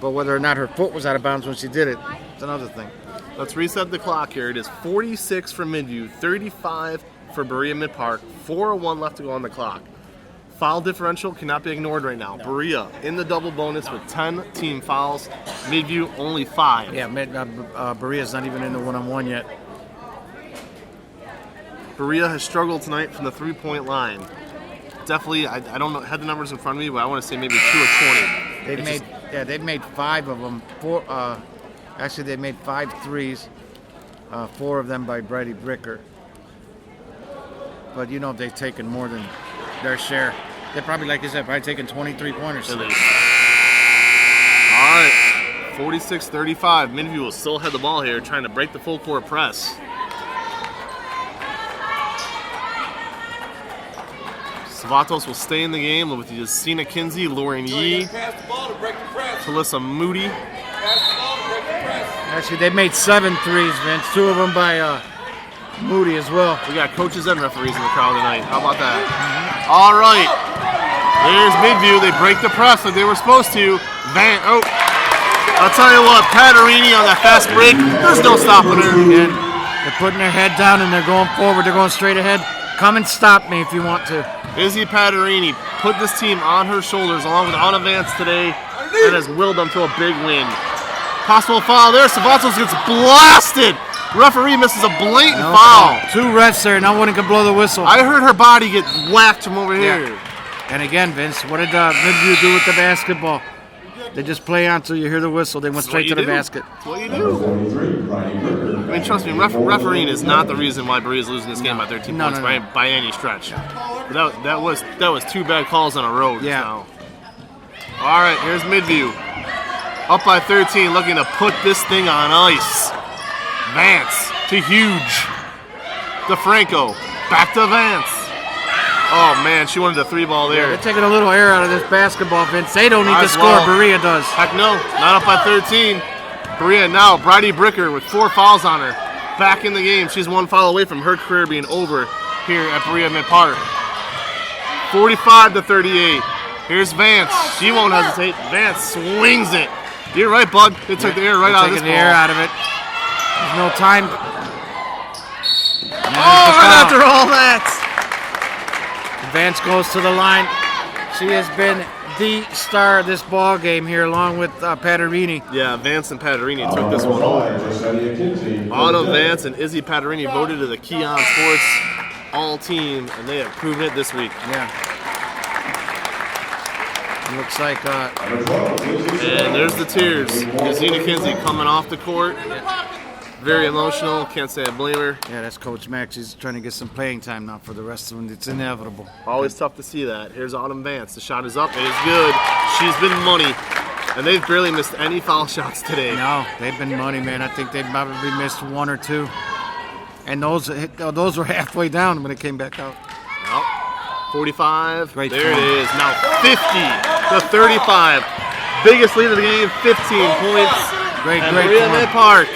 But whether or not her foot was out of bounds when she did it, it's another thing. Let's reset the clock here. It is 46 for Midview, 35 for Berea-Midpark, 4:01 left to go on the clock. Foul differential cannot be ignored right now. Berea in the double bonus with 10 team fouls. Midview only 5. Yeah, Berea's not even in the one-on-one yet. Berea has struggled tonight from the three-point line. Definitely, I don't know, had the numbers in front of me, but I want to say maybe 2 or 20. They've made 5 of them. Actually, they made 5 threes. 4 of them by Brady Bricker. But you know they've taken more than their share. They're probably, like you said, probably taking 23 pointers. All right, 46-35. Midview will still have the ball here, trying to break the full court press. Savatos will stay in the game with Yasina Kinsey, Lauren Yee, Talissa Moody. Actually, they made 7 threes, Vince. 2 of them by Moody as well. We got coaches and referees in the crowd tonight. How about that? Mm-hmm. All right. There's Midview. They break the press like they were supposed to. I'll tell you what, Patarini on that fast break, there's no stopping her. And they're putting their head down and they're going forward. They're going straight ahead. Come and stop me if you want to. Izzy Patarini put this team on her shoulders along with Anna Vance today and has willed them to a big win. Possible foul there. Savatos gets blasted. Referee misses a blatant foul. 2 refs there. No one can blow the whistle. I heard her body get whacked from over here. And again, Vince, what did Midview do with the basketball? They just play on until you hear the whistle. They went straight to the basket. That's what you do. I mean, trust me, refereeing is not the reason why Berea is losing this game by 13 points by any stretch. That was 2 bad calls in a row just now. All right, here's Midview. Up by 13, looking to put this thing on ice. Vance to Huge. DeFranco. Back to Vance. Oh, man, she wanted the 3-ball there. They're taking a little air out of this basketball, Vince. They don't need to score. Well. Berea does. Heck no, not up by 13. Berea now, Bridie Bricker with 4 fouls on her. Back in the game. She's 1 foul away from her career being over here at Berea-Midpark. 45-38. Here's Vance. She won't hesitate. Vance swings it. You're right, bud. They took the air right out of this ball. Taking the air out of it. There's no time. Right after all that. Vance goes to the line. She has been the star of this ball game here, along with Patarini. Yeah, Vance and Patarini took this one over. Autumn Vance and Izzy Patarini voted to the Keon Sports All-Team, and they have proven it this week. Yeah. It looks like... and there's the tears. Yazina Kinsey coming off the court. Very emotional. Can't say I blame her. Yeah, that's Coach Max. He's trying to get some playing time now for the rest of them. It's inevitable. Always tough to see that. Here's Autumn Vance. The shot is up. It is good. She's been money. And they've barely missed any foul shots today. No, they've been money, man. I think they've probably missed 1 or 2. And those were halfway down when it came back out. Well, 45. Great there point. it is. Now 50-35. Biggest lead of the game, 15 points. Great Berea-Midpark.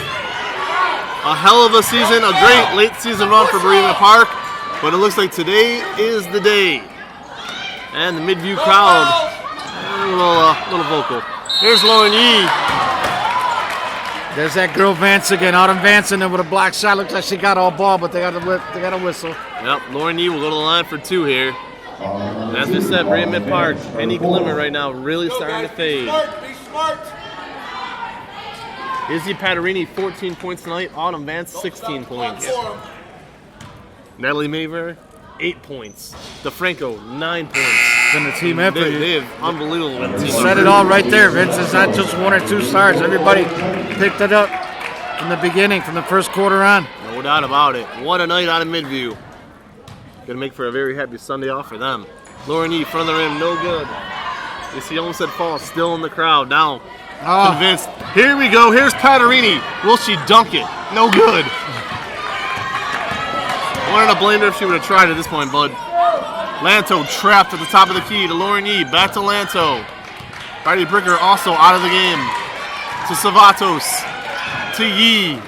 A hell of a season, a great late season run for Berea-Midpark, but it looks like today is the day. And the Midview crowd, a little vocal. Here's Lauren Yee. There's that girl Vance again, Autumn Vance, and then with a block shot. Looks like she got all ball, but they got a whistle. Yep, Lauren Yee will go to the line for 2 here. And as we said, Berea-Midpark, any glimmer right now, really starting to fade. Be smart. Izzy Patarini, 14 points tonight. Autumn Vance, 16 points. Natalie Maver, 8 points. DeFranco, 9 points. It's been a team effort. They have unbelievable team Said effort. it all right there, Vince. It's not just 1 or 2 stars. Everybody picked it up from the beginning, from the first quarter on. No doubt about it. What a night out of Midview. Gonna make for a very happy Sunday off for them. Lauren E, front of the rim, no good. You see Olmsted Falls still in the crowd now. Convinced. Here we go. Here's Patarini. Will she dunk it? No good. I wanted to blame her if she would have tried at this point, bud. Lanto trapped at the top of the key to Lauren E. Back to Lanto. Bridie Bricker also out of the game. To Savatos. To Yee.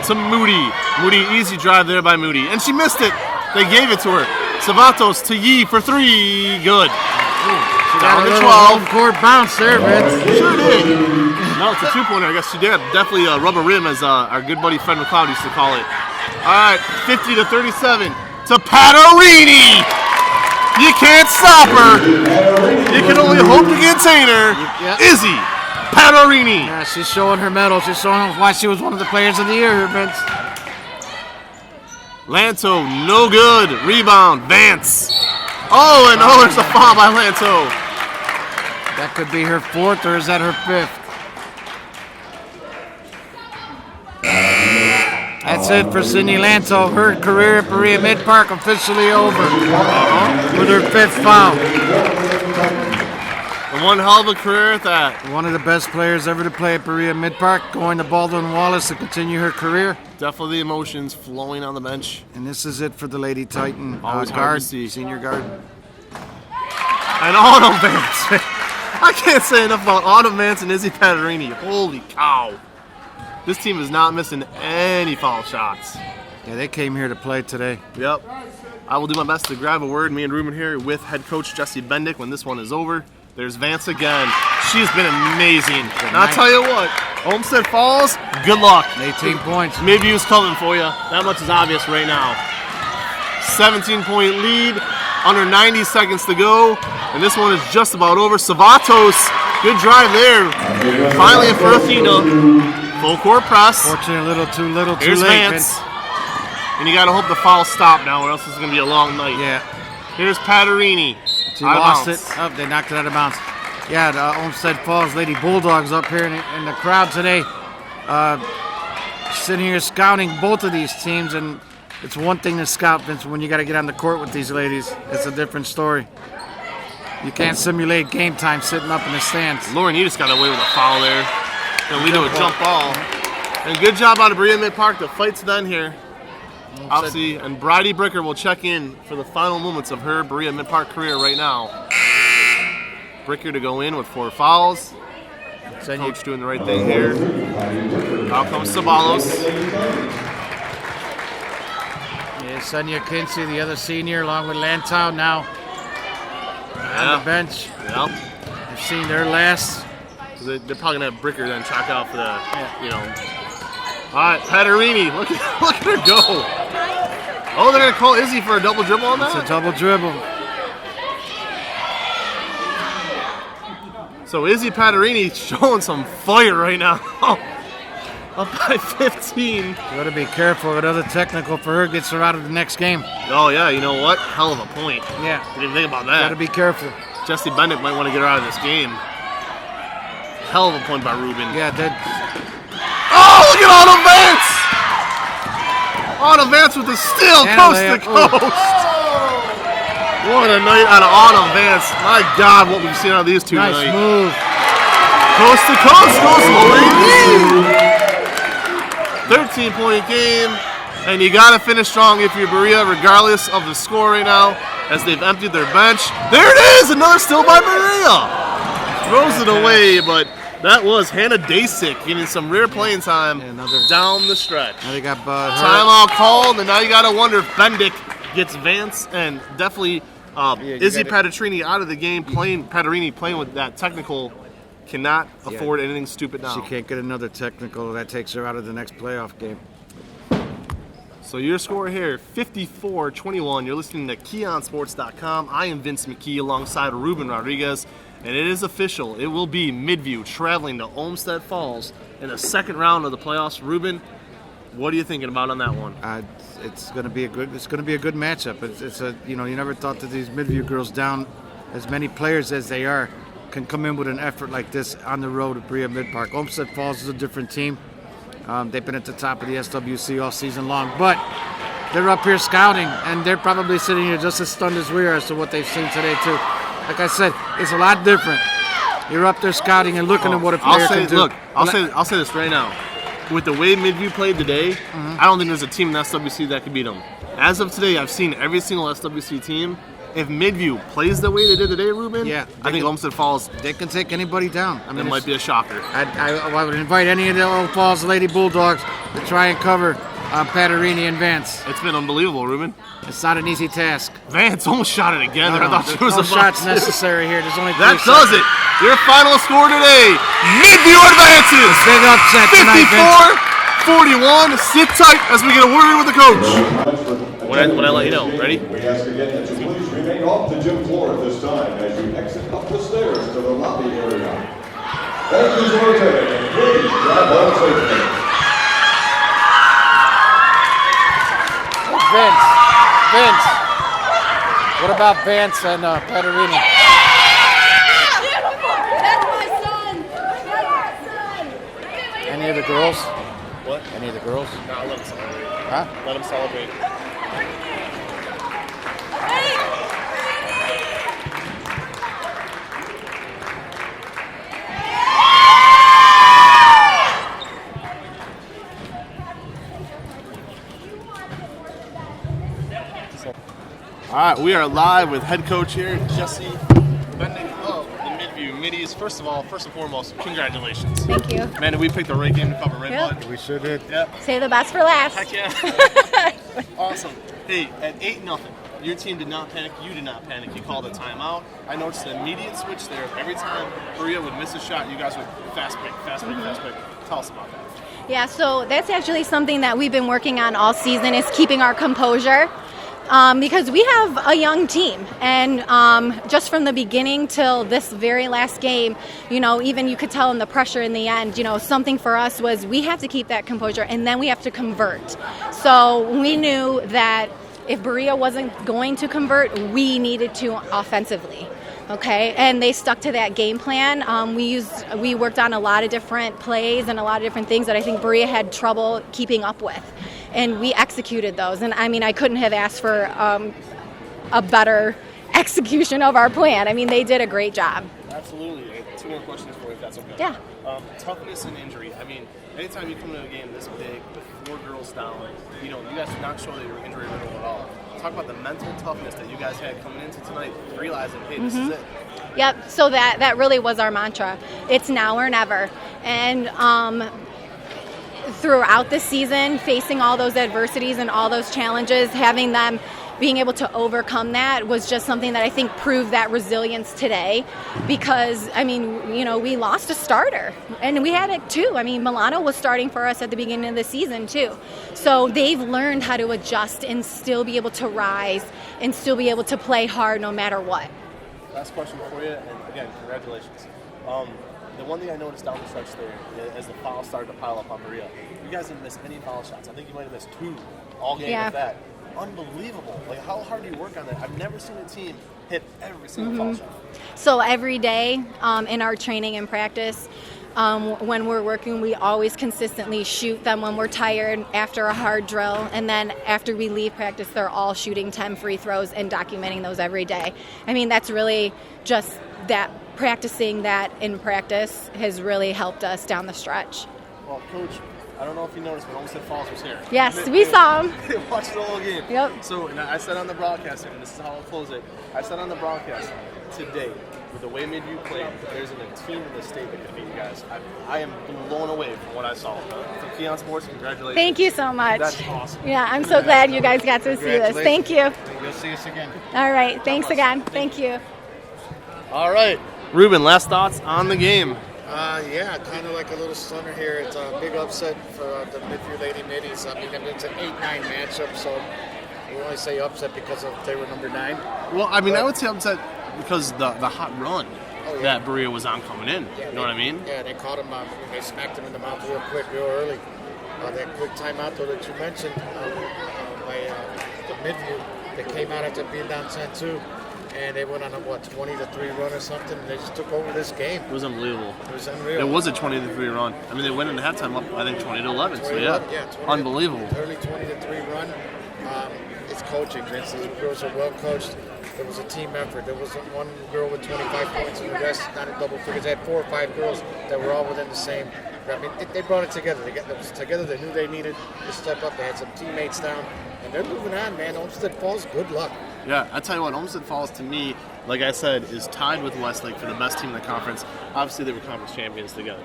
To Moody. Moody, easy drive there by Moody. And she missed it. They gave it to her. Savatos to Yee for 3. Good. Down to 12. Court bounce there, Vince. Sure did. No, it's a 2-pointer. I guess she did. Definitely a rubber rim, as our good buddy Fred McLeod used to call it. All right, 50-37 to Patarini. You can't stop her. You can only hope to contain her. Yep. Izzy Patarini. Yeah, she's showing her medal. She's showing why she was one of the players of the year here, Vince. Lanto, no good. Rebound, Vance. Oh, and there's a foul by Lanto. That could be her 4th, or is that her 5th? That's it for Sydney Lanto. Her career at Berea-Midpark officially over with her 5th foul. And one hell of a career at that. One of the best players ever to play at Berea-Midpark, going to Baldwin Wallace to continue her career. Definitely the emotions flowing on the bench. And this is it for the Lady Titan Always hard guard, to see. senior guard. And Autumn Vance. I can't say enough about Autumn Vance and Izzy Patarini. Holy cow. This team is not missing any foul shots. Yeah, they came here to play today. Yep. I will do my best to grab a word, me and Ruben here, with head coach Jesse Bendick when this one is over. There's Vance again. She's been amazing. And I'll tell you what, Olmsted Falls, good luck. 18 points. Midview's coming for you. That much is obvious right now. 17-point lead, under 90 seconds to go. And this one is just about over. Savatos, good drive there. Finally for Athena. Full court press. Fortunately, a little too Here's late. Vance. And you got to hope the foul stop now, or else it's going to be a long night. Yeah. Here's Patarini. She Out of lost bounds. it. Oh, they knocked it out of bounds. Yeah, the Olmsted Falls Lady Bulldogs up here in the crowd today. Sitting here scouting both of these teams, and it's one thing to scout, Vince, when you got to get on the court with these ladies. It's a different story. You can't simulate game time sitting up in the stands. Lauren, you just got away with a foul there. Gonna lead to a jump ball. And good job out of Berea-Midpark. The fight's done here. Obviously, and Bridie Bricker will check in for the final moments of her Berea-Midpark career right now. Bricker to go in with 4 fouls. Coach doing the right thing here. Out comes Sabalos. Yeah, Sonia Kinsey, the other senior, along with Lantow now on the bench. Yep. I've seen their last. They're probably going to have Bricker then check out for the, you know. All right, Patarini, look at her go. Oh, they're going to call Izzy for a double dribble on that? It's a double dribble. So Izzy Patarini showing some fire right now. Up by 15. You got to be careful. Another technical for her gets her out of the next game. Oh, yeah, you know what? Hell of a point. Yeah. Didn't even think about that. Got to be careful. Jesse Bennett might want to get her out of this game. Hell of a point by Ruben. Yeah, that. Oh, look at Autumn Vance! Autumn Vance with the steal, coast to coast. What a night out of Autumn Vance. My God, what we've seen out of these two nice tonight. Move. Coast to coast goes Lori. 13-point game. And you got to finish strong if you're Berea, regardless of the score right now, as they've emptied their bench. There it is! Another steal by Berea. Throws it away, but that was Hannah Dasick getting some rear playing time down the stretch. Now they got timeout called, and now you got to wonder if Bendick gets Vance and definitely Izzy Patarini out of the game. Patarini playing with that technical cannot afford anything stupid now. She can't get another technical. That takes her out of the next playoff game. So your score here, 54-21. You're listening to KeonSports.com. I am Vince McKee alongside Ruben Rodriguez. And it is official. It will be Midview traveling to Olmsted Falls in the second round of the playoffs. Ruben, what are you thinking about on that one? It's going to be a good. It's going to be a good matchup. It's a you never thought that these Midview girls, down as many players as they are, can come in with an effort like this on the road at Berea-Midpark. Olmsted Falls is a different team. They've been at the top of the SWC all season long, but they're up here scouting, and they're probably sitting here just as stunned as we are as to what they've seen today too. Like I said, it's a lot different. You're up there scouting and looking at what a player can do. Look, I'll say this right now. With the way Midview played today, I don't think there's a team in SWC that could beat them. As of today, I've seen every single SWC team. If Midview plays the way they did today, Ruben, I think Olmsted Falls, they can take anybody down. I mean, it might be a shocker. I would invite any of the Old Falls Lady Bulldogs to try and cover Patarini and Vance. It's been unbelievable, Ruben. It's not an easy task. Vance almost shot it again. I thought she was no shots necessary here. There's only 3 that does it. Your final score today: Midview advances. Big upset 54-41. Sit tight as we get a word with the coach. When I let you know, ready? We ask again that you please remain off the gym floor at this time as you exit up the stairs to the lobby area. Thank you for attending, and please drive home safely. Vince. What about Vance and Patarini? That's my son. That's my son. Any of the girls? What? Any of the girls? No, let them celebrate. Huh? Let them celebrate. All right, we are live with head coach here, Jesse Bendick of the Midview Middies. First and foremost, congratulations. Thank you. Man, did we pick the right game to cover Red Yep. Bud? We sure did. Yep. Save the best for last. Heck yeah. Awesome. Hey, at 8-0, your team did not panic. You did not panic. You called a timeout. I noticed an immediate switch there. Every time Berea would miss a shot, you guys would fast break. Tell us about that. Yeah, so that's actually something that we've been working on all season, is keeping our composure. Because we have a young team, and just from the beginning till this very last game, even you could tell in the pressure in the end, something for us was we have to keep that composure, and then we have to convert. So we knew that if Berea wasn't going to convert, we needed to offensively. Okay, and they stuck to that game plan. We worked on a lot of different plays and a lot of different things that I think Berea had trouble keeping up with. And we executed those. And I mean, I couldn't have asked for a better execution of our plan. I mean, they did a great job. Absolutely. 2 more questions for you, if that's okay. Yeah. Toughness and injury. I mean, anytime you come to a game this big with 4 girls down, you guys did not show that you were injury riddled at all. Talk about the mental toughness that you guys had coming into tonight, realizing, hey, this is it. Yep. So that really was our mantra. It's now or never. And throughout the season, facing all those adversities and all those challenges, having them being able to overcome that was just something that I think proved that resilience today, because, I mean, we lost a starter, and we had it too. I mean, Milano was starting for us at the beginning of the season too. So they've learned how to adjust and still be able to rise and still be able to play hard no matter what. Last question for you, and again, congratulations. The one thing I noticed down the stretch there, as the fouls started to pile up on Berea, you guys didn't miss any foul shots. I think you might have missed 2 all game with that. Unbelievable. Like, how hard do you work on that? I've never seen a team hit every single foul shot. So every day in our training and practice, when we're working, we always consistently shoot them when we're tired after a hard drill, and then after we leave practice, they're all shooting 10 free throws and documenting those every day. I mean, that's really just that practicing that in practice has really helped us down the stretch. Well, Coach, I don't know if you noticed, but Olmsted Falls was here. Yes, we saw him. They watched the whole game. Yep. So I said on the broadcast, and this is how I'll close it, I said on the broadcast, today, with the way Midview played, if there's a team in the state that could beat you guys, I am blown away from what I saw. From Keon Sports, congratulations. Thank you so much. That's awesome. Yeah, I'm so glad you guys got to see this. Thank you. You'll see us again. All right, thanks again. Thank you. All right. Ruben, last thoughts on the game. Yeah, kind of like a little stunner here. It's a big upset for the Midview Lady Middies. I mean, it's an 8-9 matchup, so we only say upset because they were number 9. Well, I mean, I would say upset because the hot run that Berea was on coming in. Yeah, you know what I mean? Yeah, they caught him. They smacked him in the mouth real quick, real early. That quick timeout, though, that you mentioned by the Midview, they came out after being down 10-2. And they went on a 20-3 run or something, and they just took over this game. It was unbelievable. It was unreal. It was a 20-3 run. I mean, they went in the halftime up, I think, 20-11. So yeah, unbelievable. Early 20-3 run. It's coaching, Vince. These girls are well coached. It was a team effort. There wasn't one girl with 25 points, and the rest not in double figures. They had 4 or 5 girls that were all within the same. I mean, they brought it together. They got it together. They knew they needed to step up. They had some teammates down, and they're moving on, man. Olmsted Falls, good luck. Yeah, I tell you what, Olmsted Falls to me, like I said, is tied with Westlake for the best team in the conference. Obviously, they were conference champions together.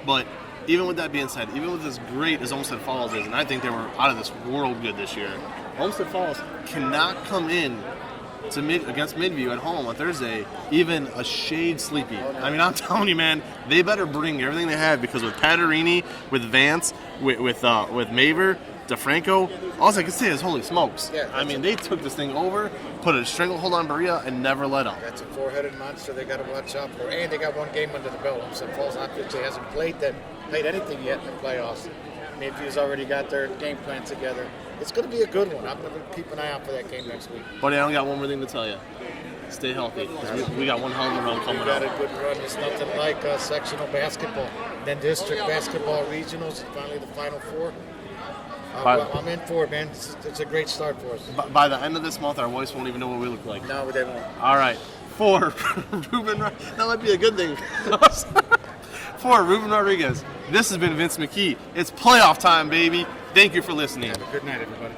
But even with that being said, even with as great as Olmsted Falls is, and I think they were out of this world good this year, Olmsted Falls cannot come in to against Midview at home on Thursday even a shade sleepy. I mean, I'm telling you, man, they better bring everything they have, because with Patarini, with Vance, with Maver, DeFranco, all I can say is holy smokes. Yeah, I mean, they took this thing over, put a stranglehold on Berea, and never let up. That's a 4-headed monster they got to watch out for. And they got one game under the belt. Olmsted Falls obviously hasn't played anything yet in the playoffs. Midview's already got their game plan together. It's going to be a good one. I'm going to keep an eye out for that game next week. Buddy, I only got one more thing to tell you. Stay healthy, because we got one hell of a run coming up. We got a good run. It's nothing like sectional basketball. Then district basketball regionals, finally the Final Four. I'm in for it, man. It's a great start for us. By the end of this month, our voice won't even know what we look like. No, they won't. All right. For Ruben, that might be a good thing. For Ruben Rodriguez, this has been Vince McKee. It's playoff time, baby. Thank you for listening. Have a good night, everybody.